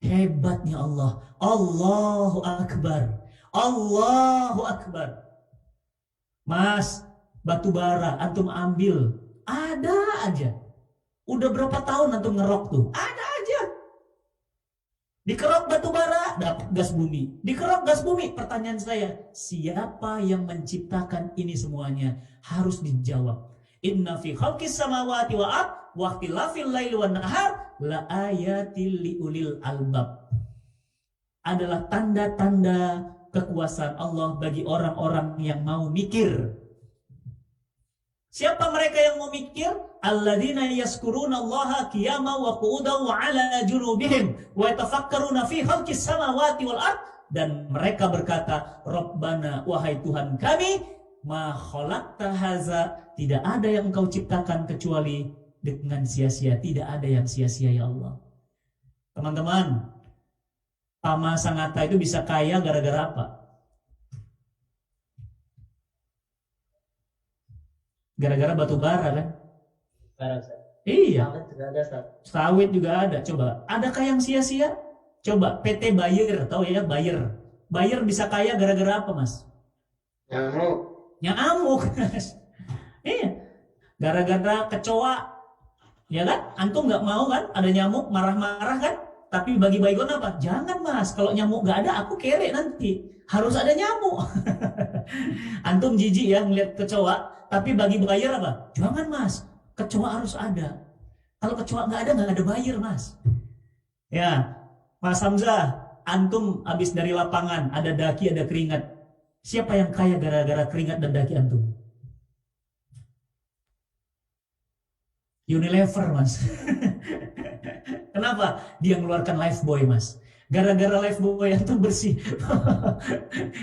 Hebatnya Allah. Allahu Akbar. Allahu Akbar. Mas, batu bara antum ambil. Ada aja. Udah berapa tahun antum ngerok tuh? Ada aja. Dikerok batu bara, dapat gas bumi. Dikerok gas bumi. Pertanyaan saya, siapa yang menciptakan ini semuanya? Harus dijawab. Inna fi khalqis samawati wa ard wa ikhtilafil laili wan nahar la ayatil liulil albab. Adalah tanda-tanda kekuasaan Allah bagi orang-orang yang mau mikir. Siapa mereka yang mau mikir? Alladzina yazkuruna Allaha qiyaman wa qu'udan wa 'ala junubihim wa yatafakkaruna fi khalqis samawati wal ard. Dan mereka berkata, Rabbana, wahai Tuhan kami, ma khalaqta haza, tidak ada yang engkau ciptakan kecuali dengan sia-sia. Tidak ada yang sia-sia ya Allah. Teman-teman, Tama Sangatta itu bisa kaya gara-gara apa? Gara-gara batu bara kan? Iya. Sawit juga ada. Coba, adakah yang sia-sia? Coba PT Bayer, tahu ya Bayer. Bayer bisa kaya gara-gara apa, Mas? Nyamuk. Iya. Gara-gara kecoa. Ya kan? Antum nggak mau kan? Ada nyamuk marah-marah kan? Tapi bagi baygon apa? Jangan Mas, kalau nyamuk nggak ada aku kere nanti. Harus ada nyamuk. Antum jijik ya ngeliat kecoa. Tapi bagi buyer apa? Jangan Mas, kecoa harus ada. Kalau kecoa nggak ada buyer Mas. Ya, Mas Hamzah, antum habis dari lapangan, ada daki, ada keringat. Siapa yang kaya gara-gara keringat dan daki antum? Unilever Mas. Kenapa? Dia mengeluarkan Lifebuoy Mas. Gara-gara Lifebuoy antum bersih.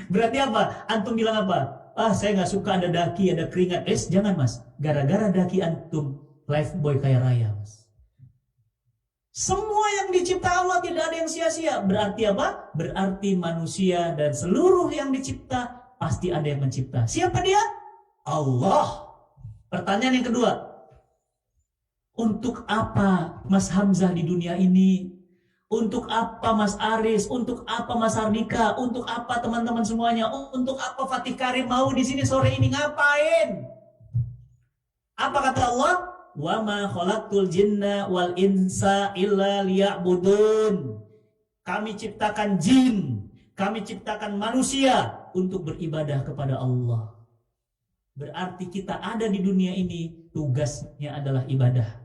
Berarti apa? Antum bilang apa? Saya nggak suka ada daki, ada keringat. Jangan Mas. Gara-gara daki antum, Lifebuoy kaya raya Mas. Semua yang dicipta Allah tidak ada yang sia-sia. Berarti apa? Berarti manusia dan seluruh yang dicipta pasti ada yang mencipta. Siapa dia? Allah. Pertanyaan yang kedua. Untuk apa Mas Hamzah di dunia ini? Untuk apa Mas Aris? Untuk apa Mas Ardika? Untuk apa teman-teman semuanya? Untuk apa Fatih Karim mau di sini sore ini? Ngapain? Apa kata Allah? Wa ma khalaqtul jinna wal insa illa liya'budun. Kami ciptakan jin, kami ciptakan manusia untuk beribadah kepada Allah. Berarti kita ada di dunia ini, tugasnya adalah ibadah.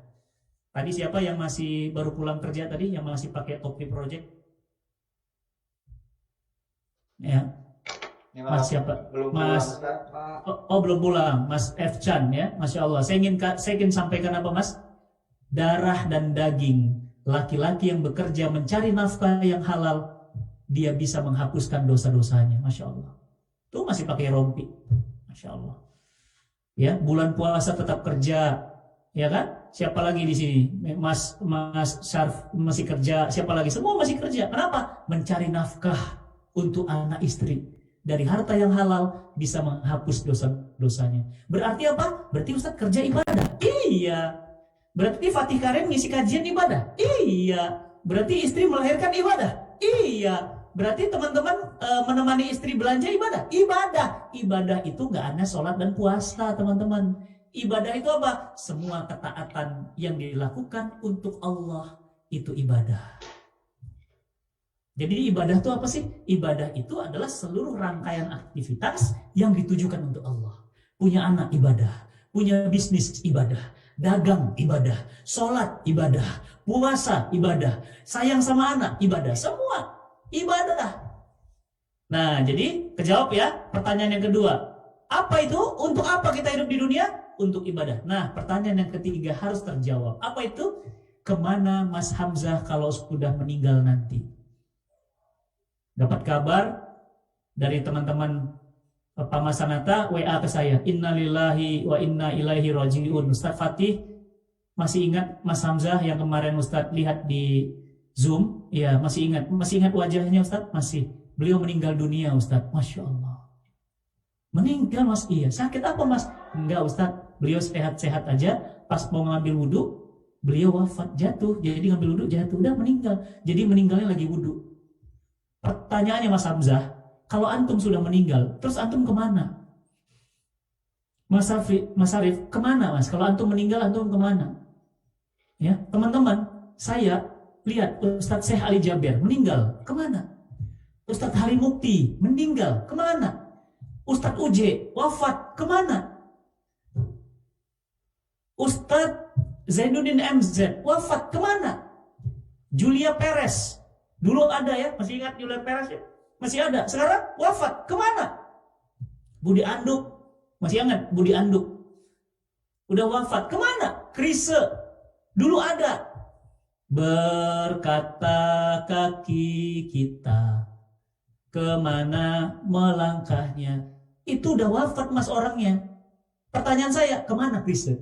Tadi siapa yang masih baru pulang kerja tadi, yang masih pakai topi project? Ya. Mas siapa? Belum Mas. Belum pulang. Mas F. Chan ya. Masya Allah. Saya ingin sampaikan apa Mas? Darah dan daging. Laki-laki yang bekerja mencari nafkah yang halal, dia bisa menghapuskan dosa-dosanya. Masya Allah. Tuh masih pakai rompi. Masya Allah. Ya, bulan puasa tetap kerja, ya kan? Siapa lagi di sini? Mas Syarf masih kerja. Siapa lagi? Semua masih kerja. Kenapa? Mencari nafkah untuk anak istri. Dari harta yang halal bisa menghapus dosa-dosanya. Berarti apa? Berarti Ustadz kerja ibadah. Iya. Berarti Fatih Karim ngisi kajian ibadah. Iya. Berarti istri melahirkan ibadah. Iya. Berarti teman-teman menemani istri belanja ibadah. Ibadah itu nggak hanya sholat dan puasa, teman-teman. Ibadah itu apa? Semua ketaatan yang dilakukan untuk Allah itu ibadah. Jadi ibadah itu apa sih? Ibadah itu adalah seluruh rangkaian aktivitas yang ditujukan untuk Allah. Punya anak ibadah, punya bisnis ibadah, dagang ibadah, sholat ibadah, puasa ibadah, sayang sama anak ibadah, semua ibadah. Nah, jadi kejawab ya pertanyaan yang kedua. Apa itu? Untuk apa kita hidup di dunia? Untuk ibadah. Nah, pertanyaan yang ketiga harus terjawab. Apa itu? Kemana Mas Hamzah kalau sudah meninggal nanti? Dapat kabar dari teman-teman Pamasanata, WA ke saya. Innalillahi wa inna ilaihi raji'un. Ustaz Fatih masih ingat Mas Hamzah yang kemarin Ustaz lihat di Zoom? Ya, masih ingat wajahnya Ustaz? Masih. Beliau meninggal dunia Ustaz. Masya Allah. Meninggal Mas? Iya. Sakit apa Mas? Enggak Ustaz. Beliau sehat-sehat aja. Pas mau ngambil wudhu, beliau wafat, jatuh. Jadi ngambil wudhu jatuh. Udah meninggal. Jadi meninggalnya lagi wudhu. Pertanyaannya Mas Hamzah, kalau antum sudah meninggal, terus antum kemana? Mas Arif, kemana Mas? Kalau antum meninggal, antum kemana? Ya, teman-teman, saya lihat Ustadz Syekh Ali Jaber meninggal, kemana? Ustadz Halim Mukti meninggal, kemana? Ustadz Uje wafat, kemana? Ustadz Zainuddin MZ wafat, kemana? Julia Perez dulu ada ya, masih ingat Julia Perez ya? Masih ada, sekarang wafat, kemana? Budi Anduk, masih ingat Budi Anduk? Udah wafat, kemana? Krise, dulu ada. Berkata kaki kita, kemana melangkahnya? Itu udah wafat Mas orangnya. Pertanyaan saya, kemana Krise?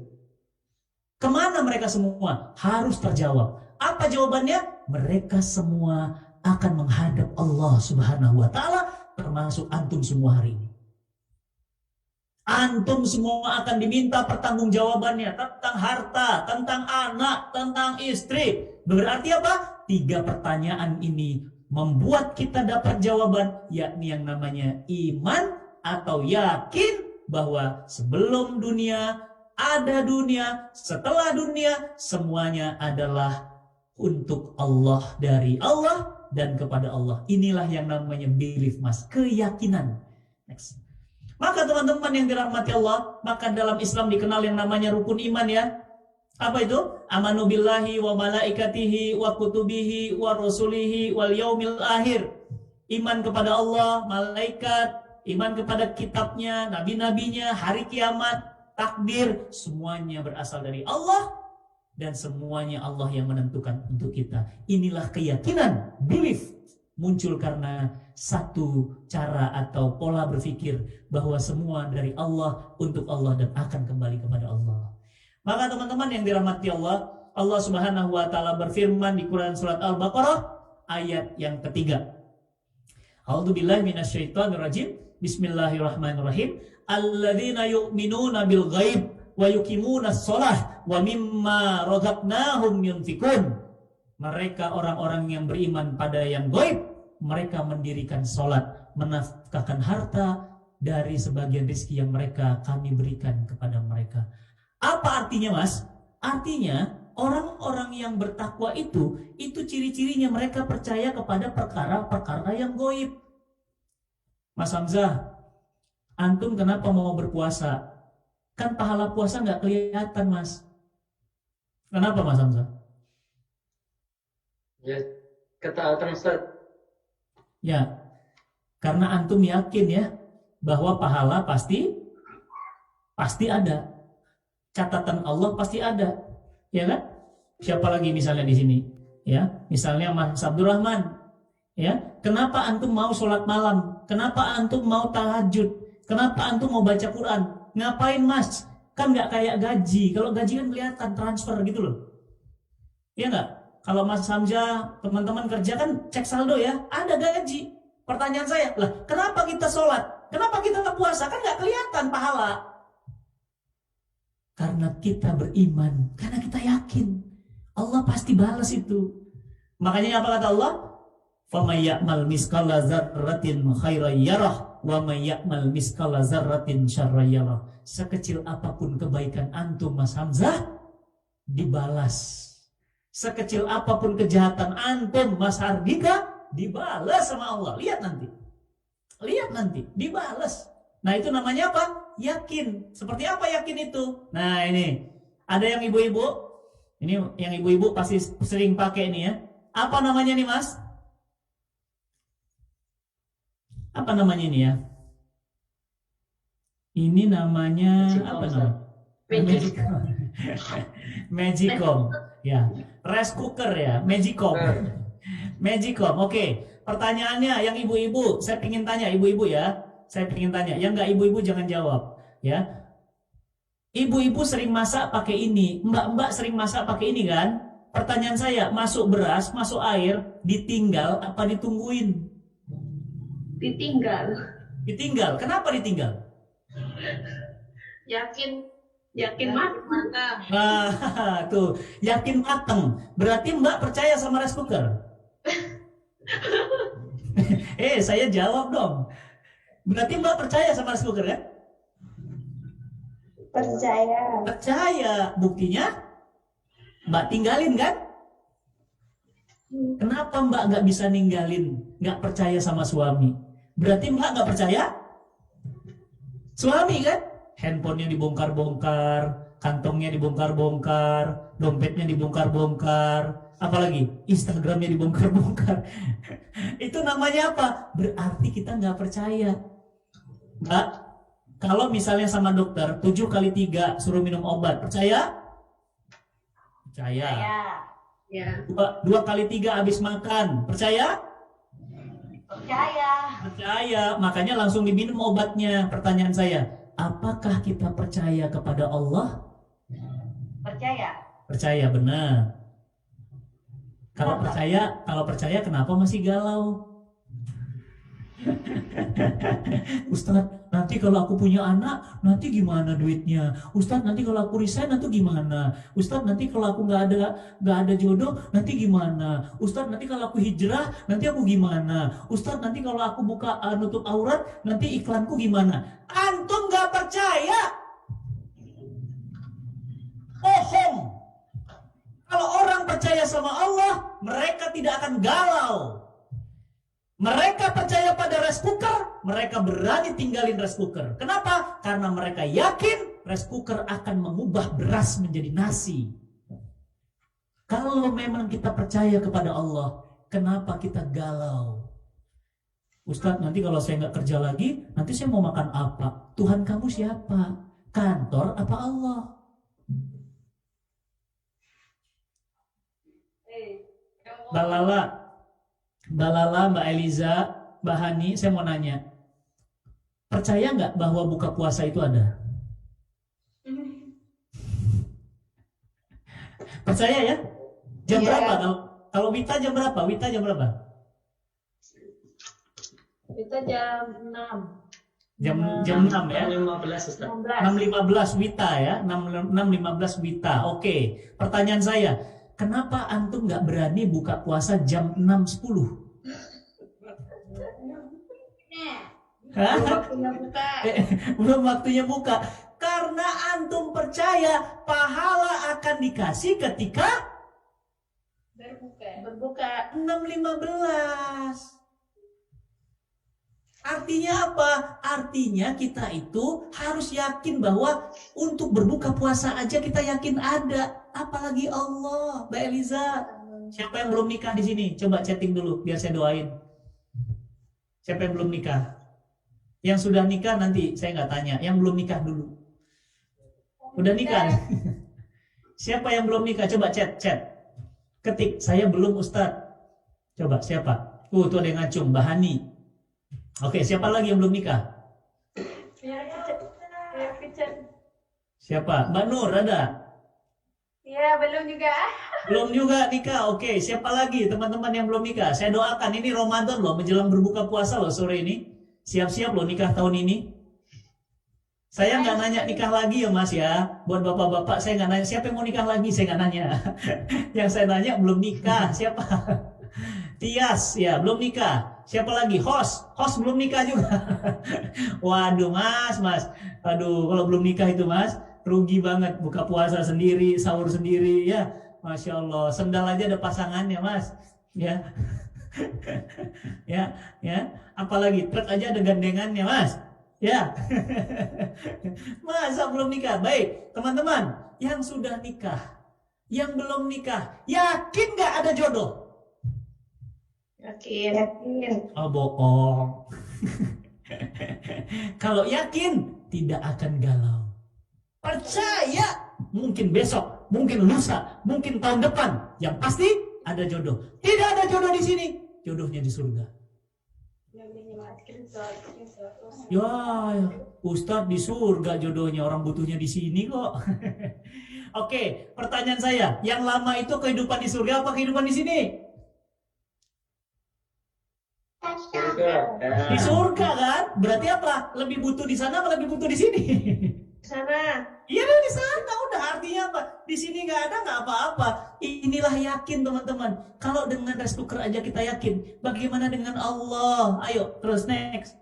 Kemana mereka semua? Harus terjawab. Apa jawabannya? Mereka semua akan menghadap Allah Subhanahu wa Ta'ala, termasuk antum semua hari ini. Antum semua akan diminta pertanggungjawabannya tentang harta, tentang anak, tentang istri. Berarti apa? 3 pertanyaan ini membuat kita dapat jawaban, yakni yang namanya iman atau yakin bahwa sebelum dunia ada dunia, setelah dunia semuanya adalah untuk Allah, dari Allah dan kepada Allah. Inilah yang namanya belief Mas, keyakinan. Next. Maka teman-teman yang dirahmati Allah, maka dalam Islam dikenal yang namanya rukun iman ya. Apa itu? Amanu billahi wa malaikatihi wa kutubihi wa rasulihi wal yaumil akhir. Iman kepada Allah, malaikat, iman kepada kitabnya, nabi-nabinya, hari kiamat, takdir, semuanya berasal dari Allah. Dan semuanya Allah yang menentukan untuk kita. Inilah keyakinan, belief, muncul karena satu cara atau pola berpikir bahwa semua dari Allah, untuk Allah, dan akan kembali kepada Allah. Maka teman-teman yang dirahmati Allah, Allah Subhanahu wa Ta'ala berfirman di Quran surat Al-Baqarah ayat yang ketiga. A'udzubillahi minasyaitonirrajim. Bismillahirrahmanirrahim. Alladzina yu'minuna bil ghaib wa yuqimunas shalah wa mimma razaqnahum yunfikun. Mereka orang-orang yang beriman pada yang gaib, mereka mendirikan salat, menafkahkan harta dari sebagian rezeki yang kami berikan kepada mereka. Apa artinya Mas? Artinya orang-orang yang bertakwa itu ciri-cirinya mereka percaya kepada perkara-perkara yang goib. Mas Hamzah, antum kenapa mau berpuasa? Kan pahala puasa nggak kelihatan, Mas. Kenapa, Mas Hamzah? Ya, ketaatan Ustaz. Ya, karena antum yakin ya bahwa pahala pasti ada. Catatan Allah pasti ada. Ya kan? Siapa lagi misalnya di sini? Ya, misalnya Mas Abdurrahman. Ya, kenapa antum mau sholat malam? Kenapa antum mau tahajud? Kenapa antum mau baca Quran? Ngapain Mas? Kan nggak kayak gaji. Kalau gaji kan kelihatan transfer gitu loh. Ya nggak? Kalau Mas Hamzah, teman-teman kerja kan cek saldo ya, ada gaji. Pertanyaan saya, lah kenapa kita sholat? Kenapa kita nggak puasa? Kan nggak kelihatan pahala. Karena kita beriman, karena kita yakin Allah pasti balas itu. Makanya apa kata Allah? فَمَنْ يَعْمَلْ مِثْقَالَ ذَرَّةٍ خَيْرًا يَرَهُ وَمَنْ يَعْمَلْ مِثْقَالَ ذَرَّةٍ شَرًّا يَرَهُ. Sekecil apapun kebaikan antum Mas Hamzah, dibalas. Sekecil apapun kejahatan antum Mas Hardika, dibalas sama Allah. Lihat nanti, dibalas. Nah itu namanya apa? Yakin. Seperti apa yakin itu? Nah ini, ada yang ibu-ibu, ini yang ibu-ibu pasti sering pakai ini ya. Apa namanya nih Mas? Apa namanya ini ya? Ini namanya apa namanya? Magicom. Magicom. Ya, rice cooker ya, Magicom. Magicom. Oke. Pertanyaannya yang ibu-ibu, saya ingin tanya ibu-ibu ya. Saya ingin tanya. Yang enggak ibu-ibu jangan jawab, ya. Ibu-ibu sering masak pakai ini, mbak-mbak sering masak pakai ini kan? Pertanyaan saya, masuk beras, masuk air, ditinggal apa ditungguin? Ditinggal. Kenapa ditinggal? Yakin matang. Nah, tuh, yakin matang. Berarti Mbak percaya sama rice cooker? Saya jawab dong. Berarti Mbak percaya sama rice cooker kan? Percaya. Buktinya Mbak tinggalin kan? Kenapa Mbak nggak bisa ninggalin? Nggak percaya sama suami? Berarti Mbak nggak percaya suami kan? Handphonenya dibongkar-bongkar, kantongnya dibongkar-bongkar, dompetnya dibongkar-bongkar, apalagi Instagramnya dibongkar-bongkar. Itu namanya apa? Berarti kita nggak percaya. Mbak, kalau misalnya sama dokter 7 kali 3 suruh minum obat, percaya? Percaya. Ya. 2 kali 3 habis makan, percaya? Percaya. Makanya langsung diminum obatnya. Pertanyaan saya, apakah kita percaya kepada Allah? Percaya, benar. Kalau percaya kenapa masih galau? Ustadz, nanti kalau aku punya anak, nanti gimana duitnya? Ustadz, nanti kalau aku resign, nanti gimana? Ustadz, nanti kalau aku nggak ada jodoh, nanti gimana? Ustadz, nanti kalau aku hijrah, nanti aku gimana? Ustadz, nanti kalau aku buka nutup aurat, nanti iklanku gimana? Antum nggak percaya? Bohong. Kalau orang percaya sama Allah, mereka tidak akan galau. Mereka percaya pada rice cooker, mereka berani tinggalin rice cooker. Kenapa? Karena mereka yakin rice cooker akan mengubah beras menjadi nasi. Kalau memang kita percaya kepada Allah, kenapa kita galau? Ustadz, nanti kalau saya nggak kerja lagi, nanti saya mau makan apa? Tuhan kamu siapa? Kantor apa Allah? Balala, Mbak Eliza, Mbak Hani, saya mau nanya. Percaya nggak bahwa buka puasa itu ada? Percaya ya? Jam berapa? Kalau Wita jam berapa? Kita jam 6. Jam 6 ya? 15 Ustaz. 6.15 Wita ya? 6.15 Wita. Oke. Pertanyaan saya, kenapa antum nggak berani buka puasa jam 6.10? Waktunya buka. Belum waktunya buka. Karena Karena antum percaya pahala akan dikasih ketika Berbuka. 6.15. Artinya apa? Artinya kita itu harus yakin bahwa untuk berbuka puasa aja kita yakin ada. Apalagi Allah, Mbak Eliza. Siapa yang belum nikah di sini? Coba chatting dulu biar saya doain. Siapa yang belum nikah? Yang sudah nikah nanti saya nggak tanya. Yang belum nikah dulu. Udah nikah? Siapa yang belum nikah? Coba chat. Ketik, saya belum Ustadz. Coba siapa? Tuh ada yang ngacung, Bahani. Oke, siapa lagi yang belum nikah? Siapa? Mbak Nur ada? Iya, belum juga. Belum juga nikah. Oke, siapa lagi teman-teman yang belum nikah? Saya doakan ini Ramadan loh, menjelang berbuka puasa loh sore ini. Siap-siap loh nikah tahun ini. Saya nggak nanya nikah lagi ya Mas ya. Buat bapak-bapak saya nggak nanya siapa yang mau nikah lagi, saya nggak nanya. Yang saya nanya belum nikah siapa? Tias ya belum nikah. Siapa lagi? Host belum nikah juga. Waduh mas. Aduh kalau belum nikah itu mas rugi banget, buka puasa sendiri, sahur sendiri ya. Masya Allah, sendal aja ada pasangannya mas. Ya. ya. Apalagi truk aja ada gandengannya mas. Ya. Masa belum nikah? Baik, teman-teman yang sudah nikah, yang belum nikah, yakin nggak ada jodoh? Yakin. Oh bohong. Kalau yakin tidak akan galau. Percaya, mungkin besok, mungkin lusa, mungkin tahun depan, yang pasti ada jodoh. Tidak ada jodoh di sini, jodohnya di surga. Ya, Ustadz di surga jodohnya, orang butuhnya di sini kok. Oke, pertanyaan saya, yang lama itu kehidupan di surga apa kehidupan di sini? Di surga kan? Berarti apa? Lebih butuh di sana atau lebih butuh di sini? Sana. Iya di sana udah, artinya apa? Di sini nggak ada nggak apa-apa. Inilah yakin teman-teman. Kalau dengan rice cooker aja kita yakin, bagaimana dengan Allah? Ayo terus next.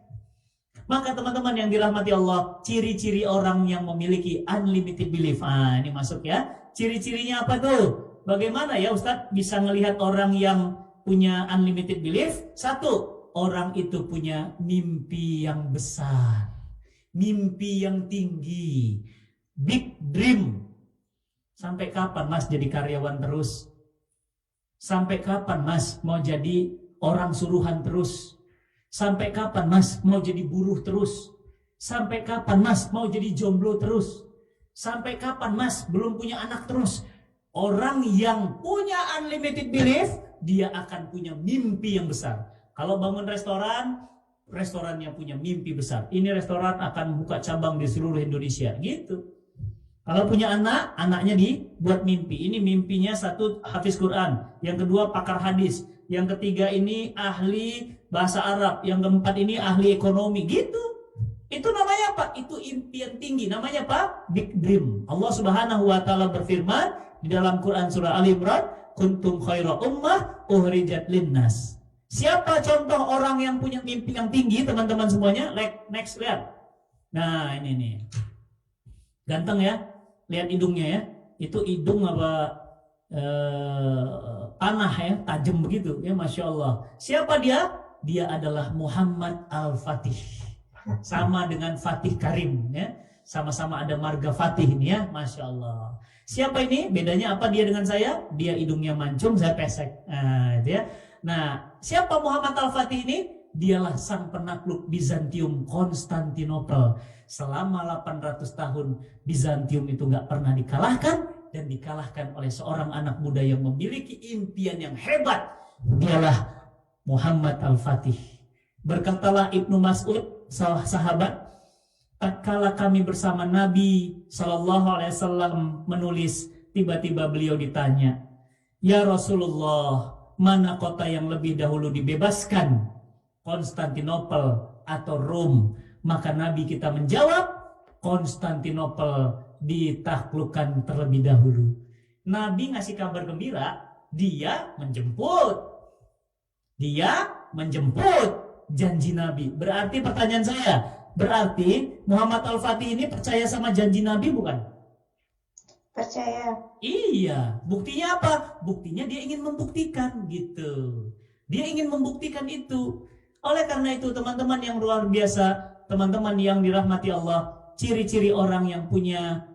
Maka teman-teman yang dirahmati Allah, ciri-ciri orang yang memiliki unlimited belief. Ini masuk ya. Ciri-cirinya apa tuh? Bagaimana ya Ustadz bisa ngelihat orang yang punya unlimited belief? Satu, orang itu punya mimpi yang besar, mimpi yang tinggi, big dream. Sampai kapan mas jadi karyawan terus? Sampai kapan mas mau jadi orang suruhan terus? Sampai kapan mas mau jadi buruh terus? Sampai kapan mas mau jadi jomblo terus? Sampai kapan mas belum punya anak terus? Orang yang punya unlimited belief, dia akan punya mimpi yang besar. Kalau bangun restoran, restorannya punya mimpi besar. Ini restoran akan buka cabang di seluruh Indonesia, gitu. Kalau punya anak, anaknya dibuat mimpi. Ini mimpinya satu hafiz Quran, yang kedua pakar hadis, yang ketiga ini ahli bahasa Arab, yang keempat ini ahli ekonomi, gitu. Itu namanya apa? Itu impian tinggi. Namanya apa? Big dream. Allah Subhanahu wa taala berfirman di dalam Quran surah Ali Imran, kuntum khaira ummah uhrijat linnas. Siapa contoh orang yang punya mimpi yang tinggi, teman-teman semuanya? Next, lihat. Nah, ini nih. Ganteng ya? Lihat hidungnya ya. Itu hidung apa panah ya, tajam begitu ya, Masya Allah. Siapa dia? Dia adalah Muhammad Al-Fatih. Sama dengan Fatih Karim ya. Sama-sama ada marga Fatih ini ya, Masya Allah. Siapa ini? Bedanya apa dia dengan saya? Dia hidungnya mancung, saya pesek. Nah, itu ya. Nah, siapa Muhammad Al-Fatih ini? Dialah sang penakluk Bizantium, Konstantinopel. Selama 800 tahun Bizantium itu nggak pernah dikalahkan, dan dikalahkan oleh seorang anak muda yang memiliki impian yang hebat. Dialah Muhammad Al-Fatih. Berkatalah Ibnu Mas'ud, sahabat, tatkala kami bersama Nabi SAW menulis, tiba-tiba beliau ditanya, ya Rasulullah, mana kota yang lebih dahulu dibebaskan, Konstantinopel atau Rom? Maka Nabi kita menjawab, Konstantinopel ditaklukkan terlebih dahulu. Nabi ngasih kabar gembira, dia menjemput. janji Nabi. Berarti pertanyaan saya, berarti Muhammad Al-Fatih ini percaya sama janji Nabi bukan? Percaya. Iya, buktinya apa? Buktinya dia ingin membuktikan gitu. Dia ingin membuktikan itu. Oleh karena itu teman-teman yang luar biasa, teman-teman yang dirahmati Allah, ciri-ciri orang yang punya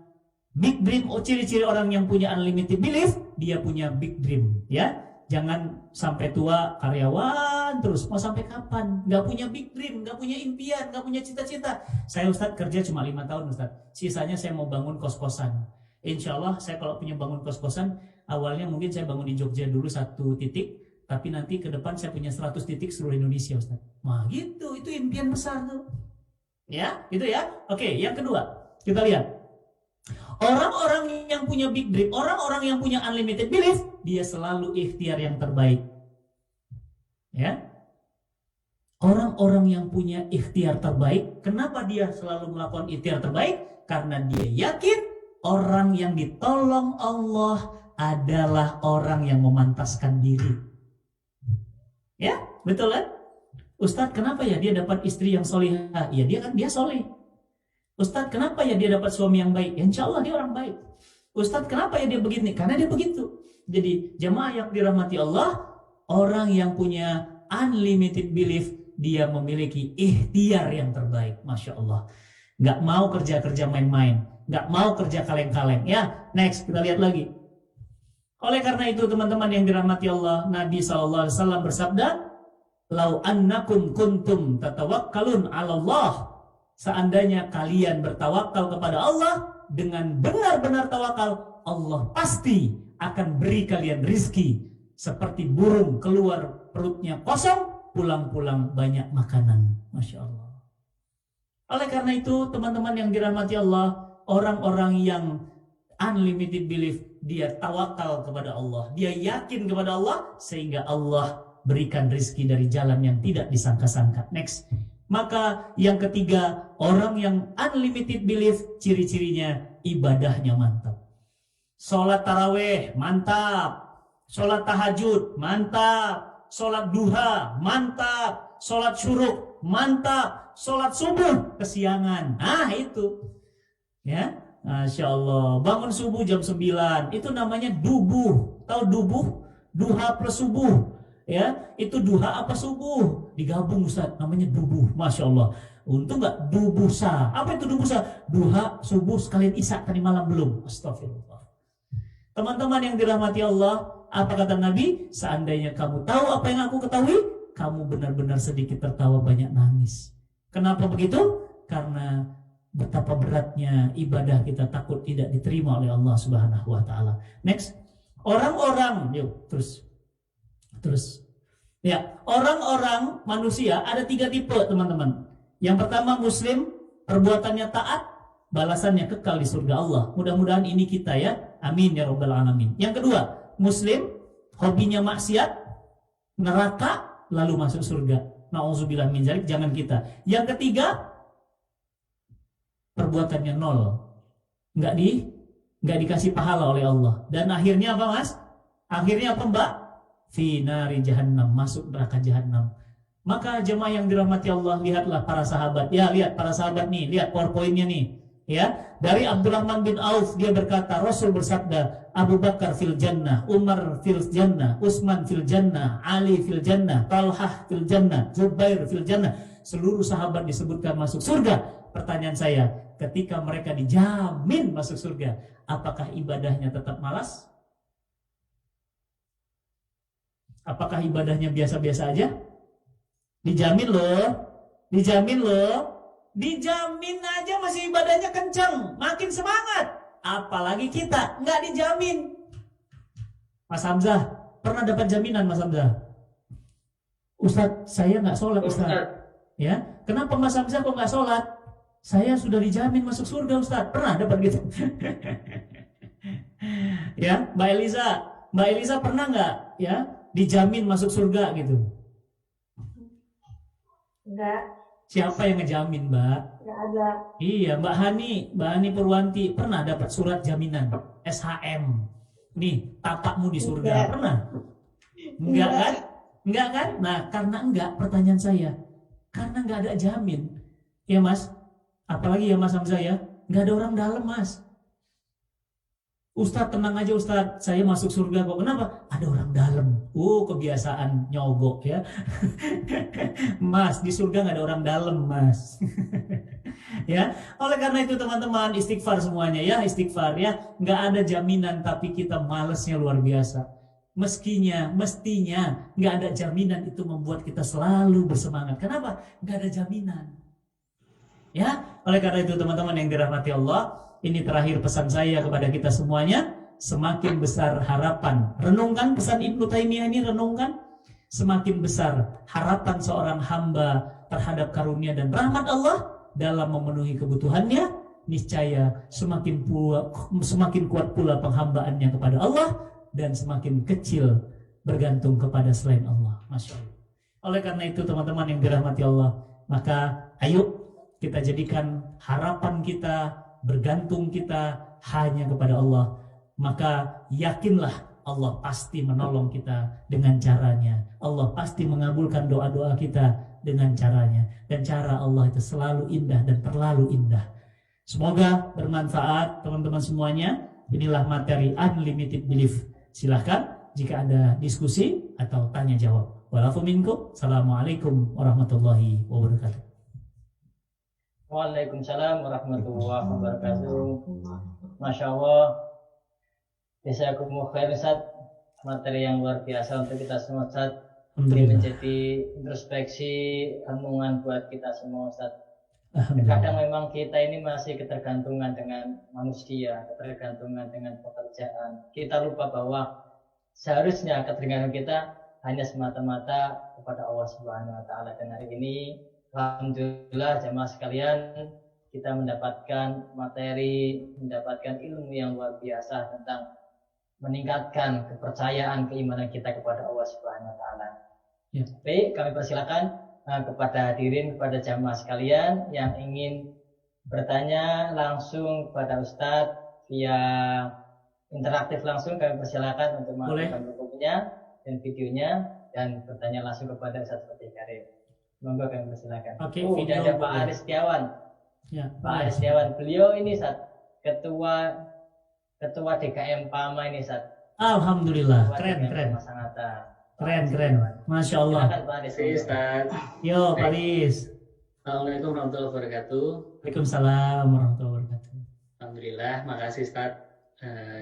big dream, ciri-ciri orang yang punya unlimited belief, dia punya big dream, ya. Jangan sampai tua karyawan terus, mau sampai kapan? Nggak punya big dream, nggak punya impian, nggak punya cita-cita. Saya Ustadz kerja cuma 5 tahun Ustadz, sisanya saya mau bangun kos-kosan. Insya Allah saya kalau punya bangun kos-kosan, awalnya mungkin saya bangun di Jogja dulu 1 titik, tapi nanti ke depan saya punya 100 titik seluruh Indonesia Ustadz. Nah gitu, itu impian besar tuh. Ya, gitu ya. Oke, yang kedua, kita lihat. Orang-orang yang punya big dream, orang-orang yang punya unlimited belief, dia selalu ikhtiar yang terbaik. Ya. Orang-orang yang punya ikhtiar terbaik, kenapa dia selalu melakukan ikhtiar terbaik? Karena dia yakin orang yang ditolong Allah adalah orang yang memantaskan diri. Ya, betul kan? Ustadz, kenapa ya dia dapat istri yang solihah? Ya dia soleh. Ustadz, kenapa ya dia dapat suami yang baik? Ya, insya Allah dia orang baik. Ustadz, kenapa ya dia begini? Karena dia begitu. Jadi jemaah yang dirahmati Allah, orang yang punya unlimited belief, dia memiliki ikhtiar yang terbaik. Masya Allah. Nggak mau kerja-kerja main-main. Nggak mau kerja kaleng-kaleng. Ya, next kita lihat lagi. Oleh karena itu teman-teman yang dirahmati Allah, Nabi SAW bersabda, "Lau annakum kuntum tatawakkalun 'ala Allah." Seandainya kalian bertawakal kepada Allah dengan benar-benar tawakal, Allah pasti akan beri kalian rizki. Seperti burung keluar perutnya kosong, pulang-pulang banyak makanan. Masya Allah. Oleh karena itu teman-teman yang dirahmati Allah, orang-orang yang unlimited belief, dia tawakal kepada Allah, dia yakin kepada Allah, sehingga Allah berikan rizki dari jalan yang tidak disangka-sangka. Next. Maka yang ketiga, orang yang unlimited belief, ciri-cirinya ibadahnya mantap. Sholat taraweh mantap, sholat tahajud mantap, sholat duha mantap, sholat syuruk mantap, sholat subuh kesiangan. Nah itu, ya, Masya Allah. Bangun subuh jam 9, itu namanya dubuh. Tahu dubuh? Duha plus subuh. Ya, itu duha apa subuh digabung Ustaz, namanya dubuh. Masya Allah. Untung nggak dubusa. Apa itu dubusa? Duha subuh sekalian isya tadi malam belum. Astagfirullah. Teman-teman yang dirahmati Allah, apa kata Nabi? Seandainya kamu tahu apa yang aku ketahui, kamu benar-benar sedikit tertawa banyak nangis. Kenapa begitu? Karena betapa beratnya ibadah kita, takut tidak diterima oleh Allah Subhanahu wa taala. Next. Orang-orang, yuk terus. Ya, orang-orang manusia ada 3 tipe, teman-teman. Yang pertama muslim, perbuatannya taat, balasannya kekal di surga Allah. Mudah-mudahan ini kita ya. Amin ya rabbal alamin. Yang kedua, muslim, hobinya maksiat, neraka, lalu masuk surga. Nauzubillah min dzalik, jangan kita. Yang ketiga, perbuatannya 0. Enggak dikasih pahala oleh Allah. Dan akhirnya apa, Mas? Akhirnya apa, Mbak? Fi nari jahannam, masuk neraka jahannam. Maka jemaah yang dirahmati Allah, lihatlah para sahabat. Ya, lihat para sahabat nih, lihat PowerPoint-nya nih. Ya, dari Abdurrahman bin Auf, dia berkata, Rasul bersabda, Abu Bakar fil jannah, Umar fil jannah, Utsman fil jannah, Ali fil jannah, Talhah fil jannah, Zubair fil jannah. Seluruh sahabat disebutkan masuk surga. Pertanyaan saya, ketika mereka dijamin masuk surga, apakah ibadahnya tetap malas? Apakah ibadahnya biasa-biasa aja? Dijamin loh. Dijamin aja masih ibadahnya kencang, makin semangat. Apalagi kita, nggak dijamin. Mas Hamzah, pernah dapat jaminan Mas Hamzah? Ustadz, saya nggak sholat Ustadz. Ya, kenapa Mas Hamzah kok nggak sholat? Saya sudah dijamin masuk surga Ustadz. Pernah dapat gitu? Ya, Mbak Eliza pernah nggak? Ya, dijamin masuk surga gitu? Enggak. Siapa yang ngejamin, Mbak? Enggak ada. Iya, Mbak Hani Purwanti pernah dapat surat jaminan SHM. Nih, tapakmu di surga. Enggak. Pernah? Enggak kan? Enggak kan? Nah, karena enggak, pertanyaan saya, Karena nggak ada jamin. Ya Mas, apalagi ya Mas Hamzah ya, nggak ada orang dalam Mas. Ustadz tenang aja Ustadz, saya masuk surga kok. Kenapa? Ada orang dalam. Kebiasaan nyogok ya. Mas, di surga nggak ada orang dalam Mas. Ya, oleh karena itu teman-teman istighfar semuanya ya, istighfar ya. Nggak ada jaminan tapi kita malesnya luar biasa. Mestinya nggak ada jaminan itu membuat kita selalu bersemangat. Kenapa? Nggak ada jaminan. Ya, oleh karena itu teman-teman yang dirahmati Allah, ini terakhir pesan saya kepada kita semuanya, semakin besar harapan. Renungkan pesan Ibnu Taimiyah ini, renungkan. Semakin besar harapan seorang hamba terhadap karunia dan rahmat Allah dalam memenuhi kebutuhannya, niscaya semakin kuat pula penghambaannya kepada Allah dan semakin kecil bergantung kepada selain Allah. Masya Allah. Oleh karena itu teman-teman yang dirahmati Allah, maka ayo kita jadikan harapan kita, bergantung kita hanya kepada Allah. Maka yakinlah Allah pasti menolong kita dengan caranya. Allah pasti mengabulkan doa-doa kita dengan caranya. Dan cara Allah itu selalu indah dan terlalu indah. Semoga bermanfaat teman-teman semuanya. Inilah materi Unlimited Belief. Silahkan jika ada diskusi atau tanya jawab. Walafu minkum. Assalamualaikum warahmatullahi wabarakatuh. Waalaikumsalam warahmatullahi wabarakatuh. Masya Allah. Jazakumullah khair Ustaz. Materi yang luar biasa untuk kita semua Ustaz. Ini menjadi introspeksi renungan buat kita semua Ustaz. Kadang memang kita ini masih ketergantungan dengan manusia, ketergantungan dengan pekerjaan. Kita lupa bahwa seharusnya ketergantungan kita hanya semata-mata kepada Allah Subhanahu wa taala. Dan hari ini alhamdulillah jemaah sekalian, kita mendapatkan materi, mendapatkan ilmu yang luar biasa tentang meningkatkan kepercayaan keimanan kita kepada Allah Subhanahu wa taala. Ya. Baik, kami persilakan kepada hadirin, kepada jamaah sekalian yang ingin bertanya langsung kepada Ustadz via interaktif langsung, kami persilakan untuk mengaktifkan bukunya dan videonya dan bertanya langsung kepada Ustadz Fatih Karim. Monggo kami persilakan. Oke, video ada Pak Aris Setiawan. Ya, Pak Aris Setiawan, beliau ini ketua DKM PAMA ini Alhamdulillah, keren. Keren. Masya Allah. Yo, Pak Aris. Assalamualaikum warahmatullahi wabarakatuh. Waalaikumsalam warahmatullahi wabarakatuh. Alhamdulillah, makasih Ustaz.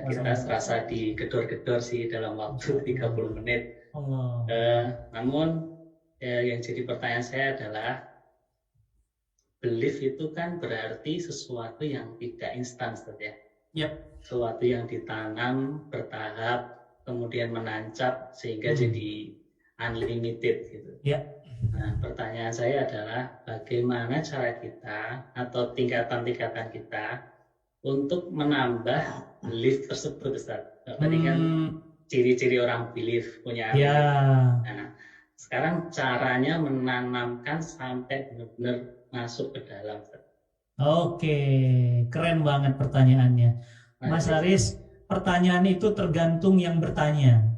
Kita serasa digedor-gedor sih dalam waktu 30 menit. Allah. Namun yang jadi pertanyaan saya adalah, belief itu kan berarti sesuatu yang tidak instan, Ustaz ya. Yep. Sesuatu yang ditanam bertahap, kemudian menancap sehingga jadi unlimited gitu. Ya. Nah, pertanyaan saya adalah bagaimana cara kita atau tingkatan-tingkatan kita untuk menambah belief tersebut, Ustaz. Tadi kan ciri-ciri orang belief punya. Ya. Nah, sekarang caranya menanamkan sampai benar-benar masuk ke dalam, Ustaz. Oke, keren banget pertanyaannya. Mas Haris, pertanyaan itu tergantung yang bertanya.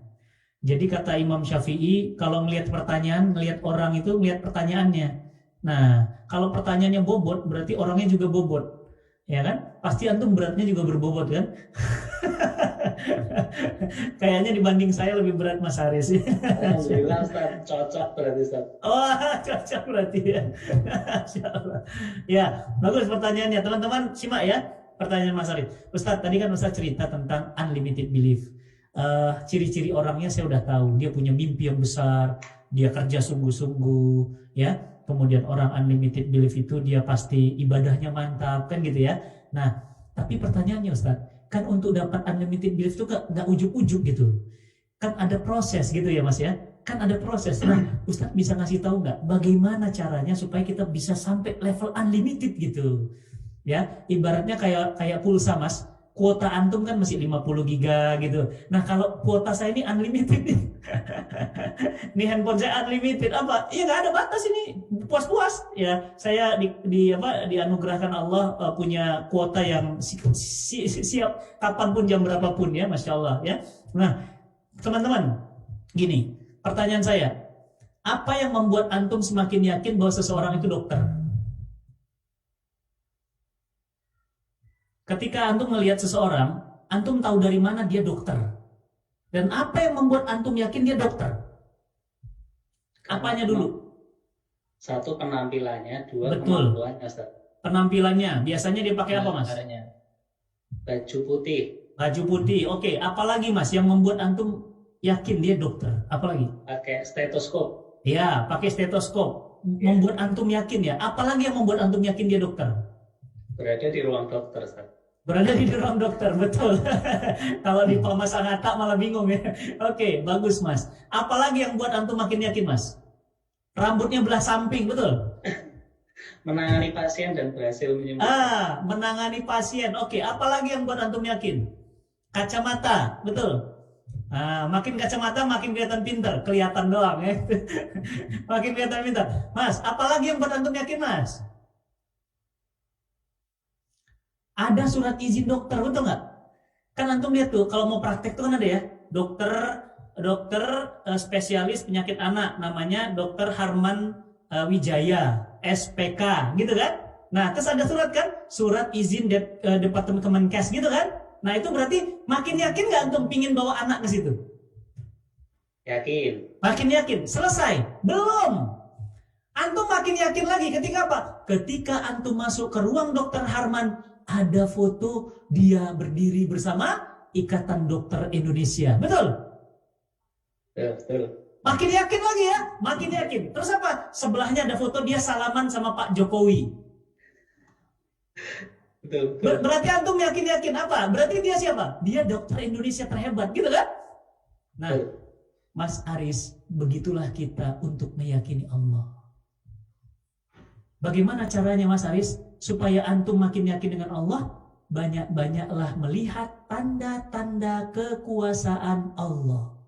Jadi kata Imam Syafi'i, kalau melihat pertanyaan, melihat orang itu melihat pertanyaannya. Nah, kalau pertanyaannya bobot, berarti orangnya juga bobot. Ya kan? Pasti antum beratnya juga berbobot kan? Kayaknya dibanding saya lebih berat Mas Haris. Alhamdulillah Ustaz, cocok berarti Ustaz. Oh, cocok berarti ya. Ya, bagus pertanyaannya. Teman-teman simak ya pertanyaan Mas Haris. Ustaz, tadi kan Ustaz cerita tentang unlimited belief. Ciri-ciri orangnya saya udah tahu. Dia punya mimpi yang besar, dia kerja sungguh-sungguh, ya. Kemudian orang unlimited belief itu dia pasti ibadahnya mantap, kan gitu ya. Nah, tapi pertanyaannya Ustaz, kan untuk dapat unlimited belief itu nggak ujuk-ujuk gitu. Kan ada proses gitu ya Mas ya. Kan ada proses. Nah, Ustaz bisa ngasih tahu nggak bagaimana caranya supaya kita bisa sampai level unlimited gitu. Ya, ibaratnya kayak pulsa Mas. Kuota antum kan masih 50 giga gitu. Nah, kalau kuota saya ini unlimited nih. Ini handphone saya unlimited apa? Ya nggak ada batas ini. Puas-puas ya. Saya dianugerahkan Allah punya kuota yang siap kapanpun jam berapapun ya, Masya Allah ya. Nah, teman-teman, gini, pertanyaan saya. Apa yang membuat antum semakin yakin bahwa seseorang itu dokter? Ketika antum melihat seseorang, antum tahu dari mana dia dokter. Dan apa yang membuat antum yakin dia dokter? Apanya dulu? Satu, penampilannya, dua, Betul. kemampuannya, Ustaz. Penampilannya, biasanya dia pakai apa, Mas? Caranya. Baju putih, Baju putih. Oke, apalagi Mas yang membuat antum yakin dia dokter? Apalagi? pakai stetoskop, Ya, pakai stetoskop. Membuat antum yakin ya. Apalagi yang membuat antum yakin dia dokter? berada di ruang dokter, Ustaz. Berada di ruang dokter, betul. Kalau di Pamasangata malah bingung ya. Oke, bagus Mas. Apalagi yang buat antum makin yakin, Mas? Rambutnya belah samping, betul? Menangani pasien dan berhasil menyembuhkan. Menangani pasien. Oke, apalagi yang buat antum yakin? Kacamata, betul? Makin kacamata makin kelihatan pintar, kelihatan doang ya. Makin kelihatan pintar. Mas, apalagi yang buat antum yakin, Mas? Ada surat izin dokter, betul nggak? Kan antum lihat tuh, kalau mau praktek tuh kan ada ya, dokter spesialis penyakit anak, namanya Dokter Harman Wijaya, SPK, gitu kan? Nah, terus ada surat kan, surat izin Departemen Kemenkes, gitu kan? Nah, itu berarti makin yakin nggak antum pingin bawa anak ke situ? Yakin. Makin yakin. Selesai? Belum. Antum makin yakin lagi ketika apa? Ketika antum masuk ke ruang Dokter Harman, ada foto dia berdiri bersama Ikatan Dokter Indonesia. Betul? Betul. Makin yakin lagi ya, makin yakin. Terus apa? Sebelahnya ada foto dia salaman sama Pak Jokowi. Betul. Berarti antum yakin apa? Berarti dia siapa? Dia dokter Indonesia terhebat, gitu kan? Nah, Mas Aris, begitulah kita untuk meyakini Allah. Bagaimana caranya Mas Aris? Supaya antum makin yakin dengan Allah, banyak-banyaklah melihat tanda-tanda kekuasaan Allah.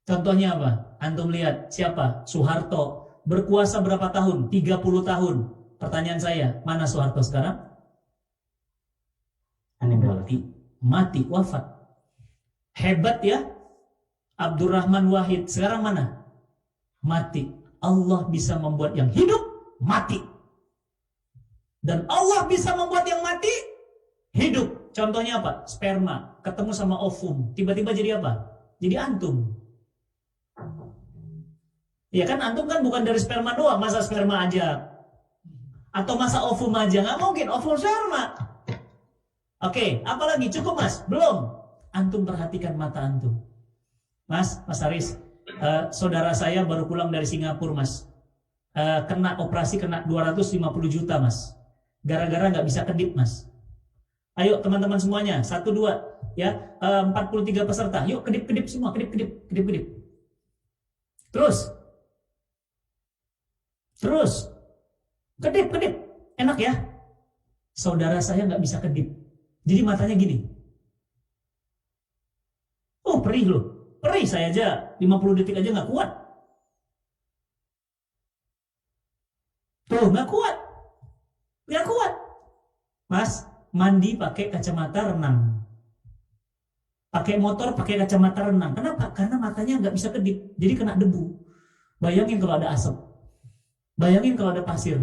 Contohnya apa? Antum lihat siapa? Soeharto. Berkuasa berapa tahun? 30 tahun. Pertanyaan saya, mana Soeharto sekarang? Mati, wafat. Hebat ya? Abdurrahman Wahid, sekarang mana? Mati. Allah bisa membuat yang hidup mati. Dan Allah bisa membuat yang mati hidup. Contohnya apa? Sperma ketemu sama ovum, tiba-tiba jadi apa? Jadi antum. Ya kan, antum kan bukan dari sperma doang, masa sperma aja? Atau masa ovum aja? Nggak mungkin, ovum sperma. Oke, apalagi? Cukup Mas? Belum. Antum perhatikan mata antum. Mas Aris, saudara saya baru pulang dari Singapura, Mas. Kena operasi, kena 250 juta, Mas. Gara-gara nggak bisa kedip, Mas. Ayo teman-teman semuanya, 1, 2, ya, 43 peserta. Yuk kedip-kedip semua, kedip-kedip. Terus. Kedip. Enak ya? Saudara saya nggak bisa kedip. Jadi matanya gini. Oh, perih loh. Perih saya aja, 50 detik aja nggak kuat. Tuh, nggak kuat. Mas, mandi pakai kacamata renang. Pakai motor pakai kacamata renang. Kenapa? Karena matanya nggak bisa kedip. Jadi kena debu. Bayangin kalau ada asap. Bayangin kalau ada pasir.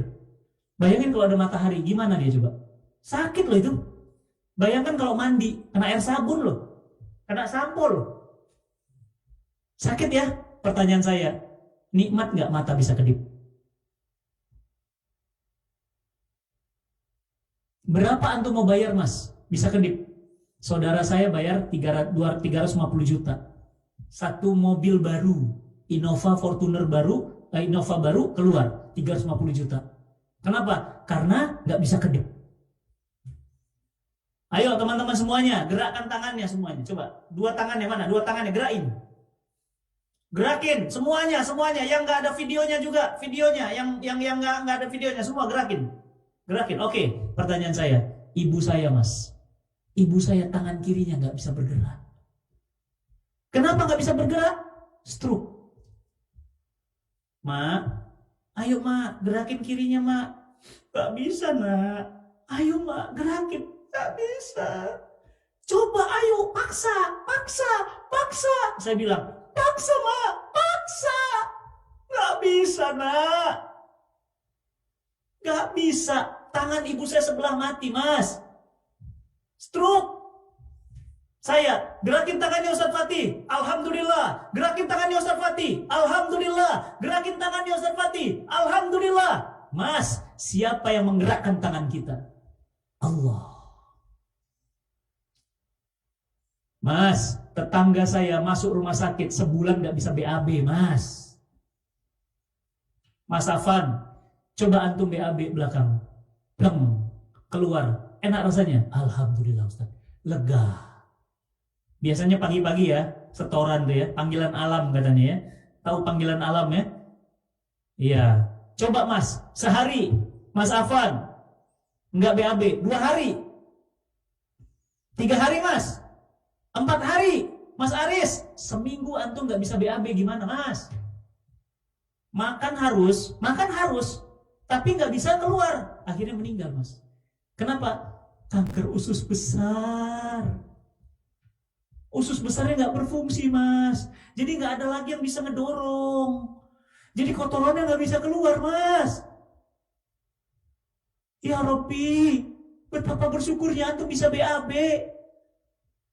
Bayangin kalau ada matahari. Gimana dia coba? Sakit loh itu. Bayangkan kalau mandi, kena air sabun loh. Kena sampo loh. Sakit ya? Pertanyaan saya, nikmat nggak mata bisa kedip? Berapa antum mau bayar, Mas? Bisa kedip? Saudara saya bayar 350 juta. Satu mobil baru, Innova Fortuner baru, Innova baru keluar 350 juta. Kenapa? Karena nggak bisa kedip. Ayo teman-teman semuanya, gerakkan tangannya semuanya. Coba, 2 tangannya mana? 2 tangannya gerakin. Gerakin semuanya. Yang nggak ada videonya juga, yang nggak ada videonya semua gerakin. Oke, pertanyaan saya, ibu saya, Mas. Ibu saya tangan kirinya nggak bisa bergerak. Kenapa nggak bisa bergerak? Stroke. Mak, ayo Mak, gerakin kirinya Mak. Nggak bisa Nak. Ayo Mak, gerakin. Nggak bisa. Coba ayo, paksa. Saya bilang, Paksa, Mak. Paksa. Nggak bisa, Nak. Nggak bisa. Tangan ibu saya sebelah mati, Mas. Stroke. Saya, gerakin tangannya Ustaz Fatih. Alhamdulillah. Gerakin tangannya Ustaz Fatih. Alhamdulillah. Gerakin tangannya Ustaz Fatih. Alhamdulillah. Mas, siapa yang menggerakkan tangan kita? Allah. Mas, tetangga saya masuk rumah sakit sebulan nggak bisa BAB, Mas. Mas Afan, coba antum BAB belakang. Pleng, keluar. Enak rasanya? Alhamdulillah Ustaz. Lega. Biasanya pagi-pagi ya, setoran tuh ya, panggilan alam katanya ya. Tahu panggilan alam ya? Iya. Coba Mas, sehari Mas Afan nggak BAB, 2 hari. 3 hari Mas. 4 hari Mas Aris. Seminggu antum nggak bisa BAB gimana Mas? Makan harus, tapi nggak bisa keluar. Akhirnya meninggal Mas. Kenapa? Kanker usus besar. Usus besarnya nggak berfungsi Mas. Jadi nggak ada lagi yang bisa ngedorong. Jadi kotorannya nggak bisa keluar Mas. Ya Rabbi, betapa bersyukurnya antum bisa BAB.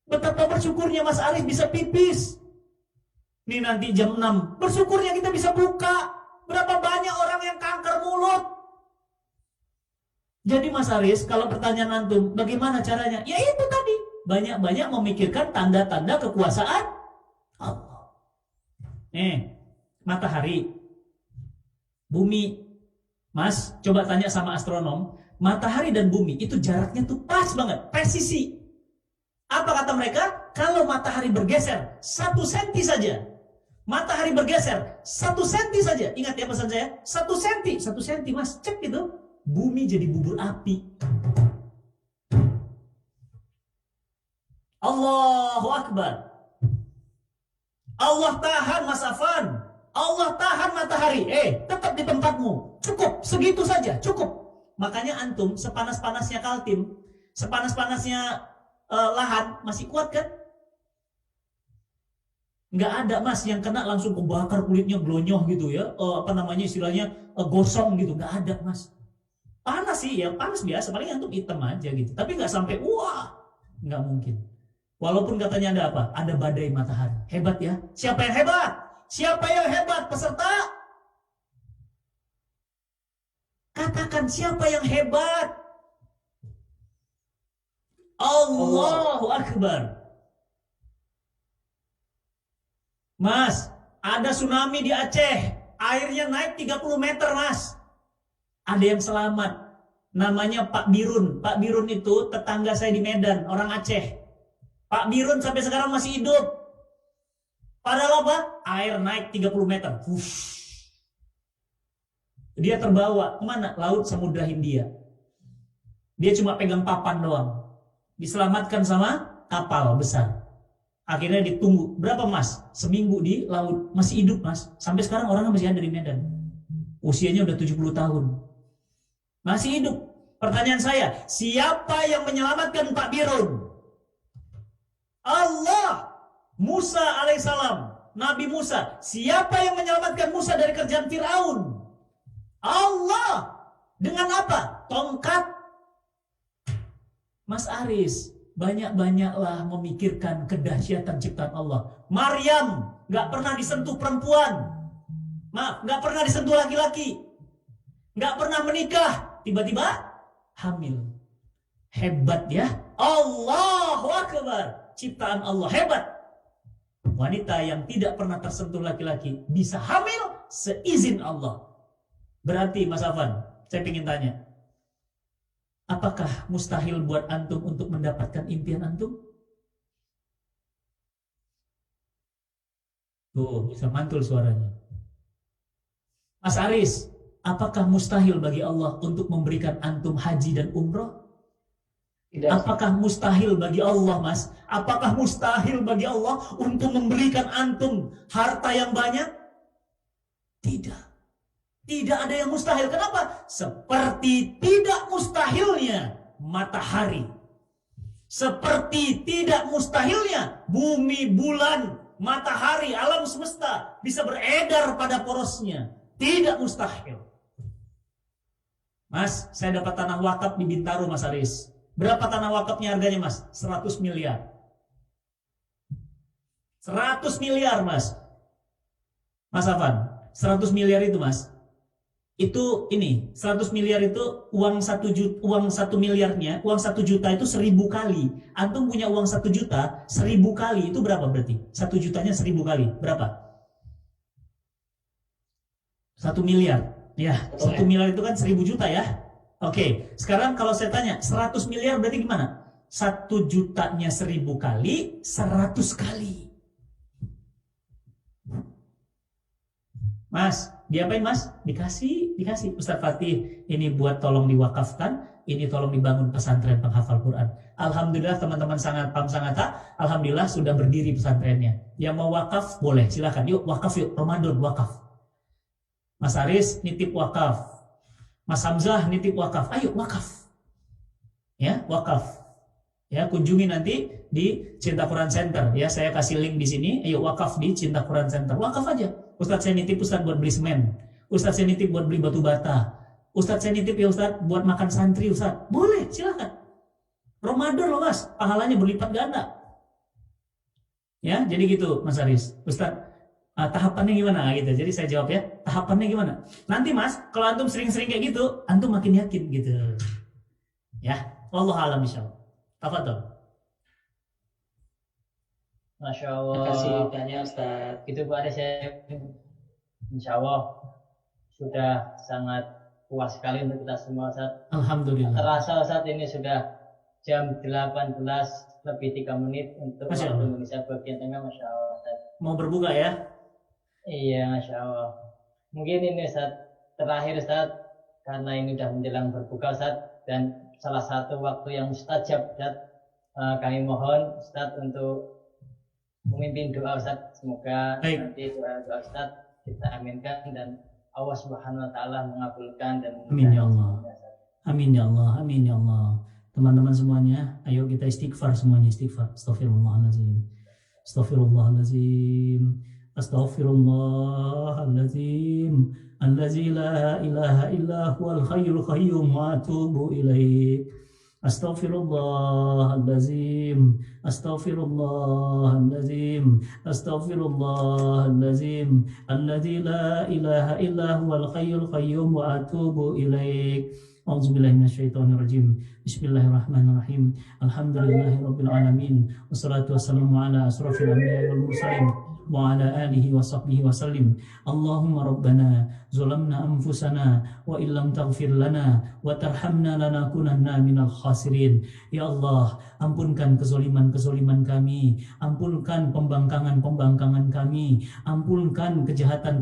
Betapa bersyukurnya Mas Arif bisa pipis. Nih nanti jam 6, bersyukurnya kita bisa buka. Berapa banyak orang yang kanker mulut. Jadi Mas Aris, kalau pertanyaan antum, bagaimana caranya? Ya itu tadi. Banyak-banyak memikirkan tanda-tanda kekuasaan Allah. Matahari, bumi. Mas, coba tanya sama astronom, matahari dan bumi itu jaraknya tuh pas banget, presisi. Apa kata mereka? Kalau matahari bergeser 1 senti saja, matahari bergeser 1 senti saja. Ingat ya pesan saya, 1 senti Mas, cek itu, bumi jadi bubur api. Allahu Akbar. Allah tahan Mas Afan. Allah tahan matahari. Tetap di tempatmu. Cukup, segitu saja, cukup. Makanya antum sepanas-panasnya Kaltim, sepanas-panasnya lahan, masih kuat kan? Nggak ada Mas yang kena langsung kebakar kulitnya glonyoh gitu ya. Istilahnya gosong gitu. Nggak ada Mas. Panas sih ya, panas biasa. Paling antum hitam aja gitu. Tapi nggak sampai wah, nggak mungkin. Walaupun katanya ada apa? Ada badai matahari. Hebat ya. Siapa yang hebat? Siapa yang hebat peserta? Katakan siapa yang hebat? Allahu Akbar. Mas, ada tsunami di Aceh. Airnya naik 30 meter, Mas. Ada yang selamat. Namanya Pak Birun. Pak Birun itu tetangga saya di Medan, orang Aceh. Pak Birun sampai sekarang masih hidup. Padahal apa? Air naik 30 meter. Dia terbawa kemana? Laut Samudra Hindia. Dia cuma pegang papan doang. Diselamatkan sama kapal besar. Akhirnya ditunggu. Berapa Mas? Seminggu di laut. Masih hidup Mas. Sampai sekarang orangnya masih ada di Medan. Usianya udah 70 tahun. Masih hidup. Pertanyaan saya, siapa yang menyelamatkan Pak Birun? Allah. Musa alaihissalam, Nabi Musa. Siapa yang menyelamatkan Musa dari kerjaan Fir'aun? Allah. Dengan apa? Tongkat. Mas Aris, banyak-banyaklah memikirkan kedahsyatan ciptaan Allah. Maryam gak pernah disentuh perempuan. Maaf, gak pernah disentuh laki-laki. Gak pernah menikah. Tiba-tiba hamil. Hebat ya. Allahu Akbar. Ciptaan Allah hebat. Wanita yang tidak pernah tersentuh laki-laki bisa hamil seizin Allah. Berarti Mas Afan, saya ingin tanya, apakah mustahil buat antum untuk mendapatkan impian antum? Tuh, bisa mantul suaranya. Mas Aris, apakah mustahil bagi Allah untuk memberikan antum haji dan umroh? Tidak. Apakah mustahil bagi Allah, Mas? Apakah mustahil bagi Allah untuk memberikan antum harta yang banyak? Tidak. Tidak ada yang mustahil. Kenapa? Seperti tidak mustahilnya matahari. Seperti tidak mustahilnya bumi, bulan, matahari, alam semesta bisa beredar pada porosnya. Tidak mustahil. Mas, saya dapat tanah wakaf di Bintaro, Mas Aris. Berapa tanah wakafnya harganya, Mas? 100 miliar. 100 miliar, Mas. Mas Afan, 100 miliar itu, Mas. Itu ini, 100 miliar itu uang 1 juta, uang 1 miliarnya, uang 1 juta itu 1000 kali. Antum punya uang 1 juta, 1000 kali itu berapa berarti? 1 jutanya 1000 kali, berapa? 1 miliar. Ya, 1 miliar itu kan 1000 juta ya. Oke, sekarang kalau saya tanya, 100 miliar berarti gimana? 1 jutanya 1000 kali, 100 kali. Mas, diapain Mas? Dikasih. Ustaz Fatih, ini buat tolong diwakafkan, ini tolong dibangun pesantren penghafal Quran. Alhamdulillah teman-teman sangat pam sangata, alhamdulillah sudah berdiri pesantrennya. Yang mau wakaf boleh, silakan. Yuk wakaf yuk, Ramadan wakaf. Mas Aris nitip wakaf. Mas Hamzah nitip wakaf. Ayo wakaf. Ya, wakaf. Ya, kunjungi nanti di Cinta Quran Center. Ya, saya kasih link di sini. Ayo wakaf di Cinta Quran Center. Wakaf aja. Ustadz saya nitip Ustadz buat beli semen. Ustadz saya nitip buat beli batu bata. Ustadz saya nitip ya Ustadz buat makan santri Ustadz. Boleh, silakan. Ramadan loh Mas, pahalanya berlipat ganda. Ya, jadi gitu Mas Aris. Ustadz, tahapannya gimana gitu. Jadi saya jawab ya, tahapannya gimana? Nanti Mas, kalau antum sering-sering kayak gitu, antum makin yakin gitu. Ya, wallahu a'lam bishawab. Tafadhol. Masya Allah. Terima kasih banyak Ustaz. Itu Pak Aris, saya insya Allah sudah sangat puas sekali untuk kita semua Ustaz. Alhamdulillah. Terasa Ustaz ini sudah jam 18 lebih 3 menit untuk waktu Indonesia bagian tengah. Masya Allah Ustaz. Mau berbuka ya? Iya Masya Allah. Mungkin ini Ustaz terakhir Ustaz, karena ini sudah menjelang berbuka Ustaz, dan salah satu waktu yang mustajab Ustaz, kami mohon Ustaz untuk memimpin doa Ustaz. Semoga nanti doa Ustaz kita aminkan dan Allah Subhanahu wa taala mengabulkan dan amin ya Allah. Amin ya Allah. Amin ya Allah. Teman-teman semuanya, ayo kita istighfar semuanya, istighfar. Astaghfirullahalazim. Astaghfirullahalazim. Astaghfirullahalazim. Allazi la ilaha illa huwal hayyul qayyum wa atubu ilaih. Astaghfirullahalazim. Astaghfirullahalazim. Astaghfirullahalazim. Allazi la ilaha illa huwal hayyul qayyum wa atubu ilaih. A'udzubillahi minasyaitonirrajim. Bismillahirrahmanirrahim. Alhamdulillahirabbil alamin. Wassalatu wassalamu ala asrofil anbiya'i wal mursalin wa ala alihi wa sahbihi wa sallim. Allahumma rabbana zalamna anfusana wa illam taghfir lana wa tarhamna lanakunanna minal khasirin. Ya Allah, ampunkan kezaliman kami, ampunkan pembangkangan kami, ampunkan kejahatan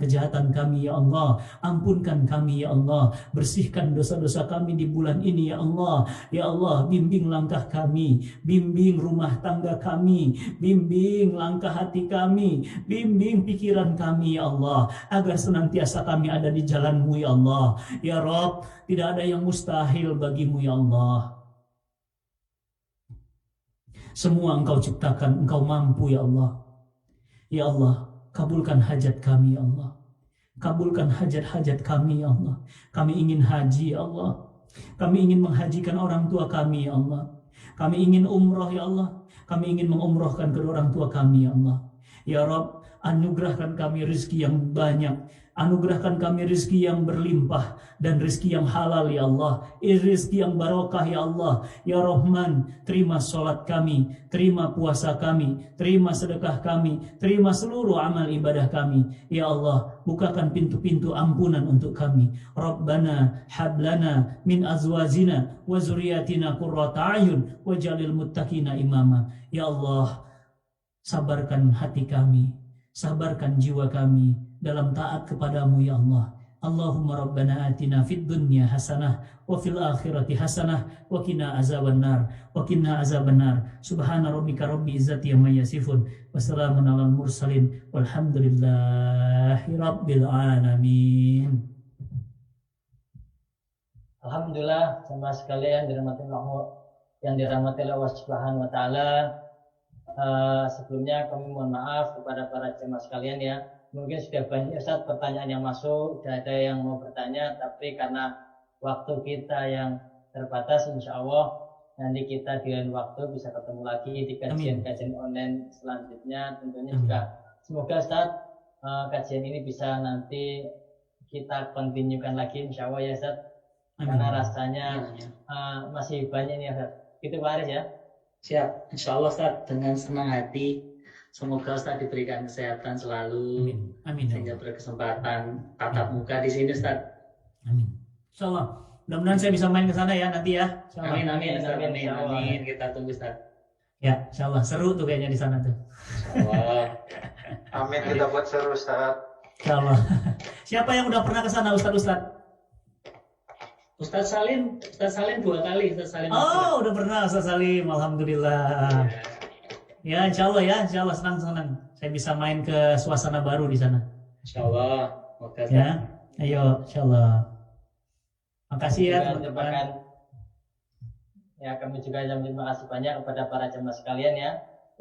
kami ya Allah, ampunkan kami ya Allah, bersihkan dosa-dosa kami di bulan ini ya Allah. Ya Allah, bimbing langkah kami, bimbing rumah tangga kami, bimbing langkah hati kami, bimbing pikiran kami ya Allah, agar senantiasa kami ada di jalan-Mu ya Allah. Ya Rabb, tidak ada yang mustahil bagimu ya Allah. Semua Engkau ciptakan, Engkau mampu ya Allah. Ya Allah, kabulkan hajat kami ya Allah. Kabulkan hajat-hajat kami ya Allah. Kami ingin haji ya Allah. Kami ingin menghajikan orang tua kami ya Allah. Kami ingin umroh ya Allah. Kami ingin mengumrohkan kedua orang tua kami ya Allah. Ya Rabb, anugerahkan kami rezeki yang banyak. Anugerahkan kami rezeki yang berlimpah dan rezeki yang halal ya Allah, rezeki yang barokah ya Allah. Ya Rahman, terima sholat kami, terima puasa kami, terima sedekah kami, terima seluruh amal ibadah kami. Ya Allah, bukakan pintu-pintu ampunan untuk kami. Rabbana hablana min azwajina wa zuriyatina qurrata a'yun waj'alil muttaqina imama. Ya Allah, sabarkan hati kami, sabarkan jiwa kami dalam taat kepadamu ya Allah. Allahumma rabbana atina fid dunya hasanah wa fil akhirati hasanah wa qina azabannar subhana rabbika rabbil izzati amma yasifun wa salamun alal mursalin walhamdulillahi rabbil alamin. Alhamdulillah, jemaah sekalian yang dirahmati Allah Subhanahu wa taala. Sebelumnya kami mohon maaf kepada para jemaah sekalian ya. Mungkin sudah banyak Ustaz pertanyaan yang masuk, sudah ada yang mau bertanya, tapi karena waktu kita yang terbatas, insya Allah nanti kita di lain waktu bisa ketemu lagi di kajian-kajian online selanjutnya. Tentunya juga semoga Ustaz kajian ini bisa nanti kita kontinukan lagi insya Allah ya Ustaz. Karena rasanya masih banyak nih Ustaz. Gitu Pak Aris ya. Siap, insya Allah Ustaz, dengan senang hati. Semoga Ustaz diberikan kesehatan selalu. Amin. Sehingga berkesempatan tatap muka di sini Ustaz. Amin. Insya Allah. Mudah-mudahan saya bisa main ke sana ya nanti ya. Amin. Kita tunggu Ustaz. Ya, insya Allah. Seru tuh kayaknya di sana tuh. Allah. Amin, kita buat seru Ustaz. Insya Allah. Siapa yang udah pernah ke sana Ustaz? Ustaz Salim 2 kali. Ustaz Salim. Oh, udah pernah Ustaz Salim. Alhamdulillah. Ya, insya Allah senang. Saya bisa main ke suasana baru di sana. Insya Allah. Ya, ayo, insya Allah. Makasih ya teman-teman. Ya, kami juga terima kasih banyak kepada para jemaah sekalian ya,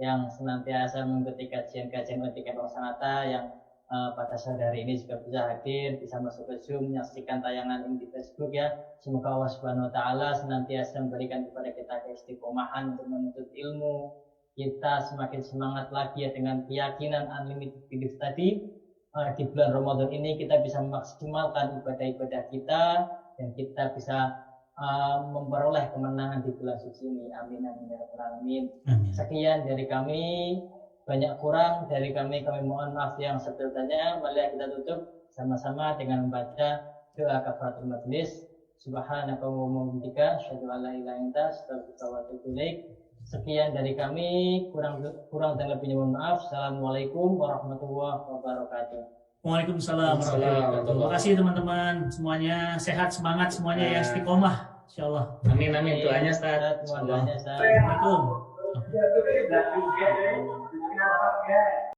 yang senantiasa mengikuti kajian-kajian Etiket Sanata yang pada sore hari ini juga bisa hadir, bisa masuk ke Zoom, menyaksikan tayangan ini di Facebook ya. Semoga Allah Subhanahu wa taala senantiasa memberikan kepada kita keistiqomahan untuk menuntut ilmu. Kita semakin semangat lagi ya dengan keyakinan unlimited belief tadi. Di bulan Ramadan ini kita bisa memaksimalkan ibadah-ibadah kita dan kita bisa memperoleh kemenangan di bulan suci ini. Amin amin ya rabbal alamin. Sekian dari kami. Banyak kurang dari kami mohon maaf yang sebetulnya. Mari kita tutup sama-sama dengan membaca doa kafaratul majlis. Subhanaka wa bihamdika asyhadu an la ilaha illa anta astaghfiruka wa atubu ilaik. Sekian dari kami, kurang dan lebihnya mohon maaf. Assalamualaikum warahmatullahi wabarakatuh. Waalaikumsalam warahmatullahi wabarakatuh. Terima kasih teman-teman semuanya, sehat semangat semuanya ya, istiqomah insyaallah. Amin doanya Ustaz. Assalamualaikum. Yeah.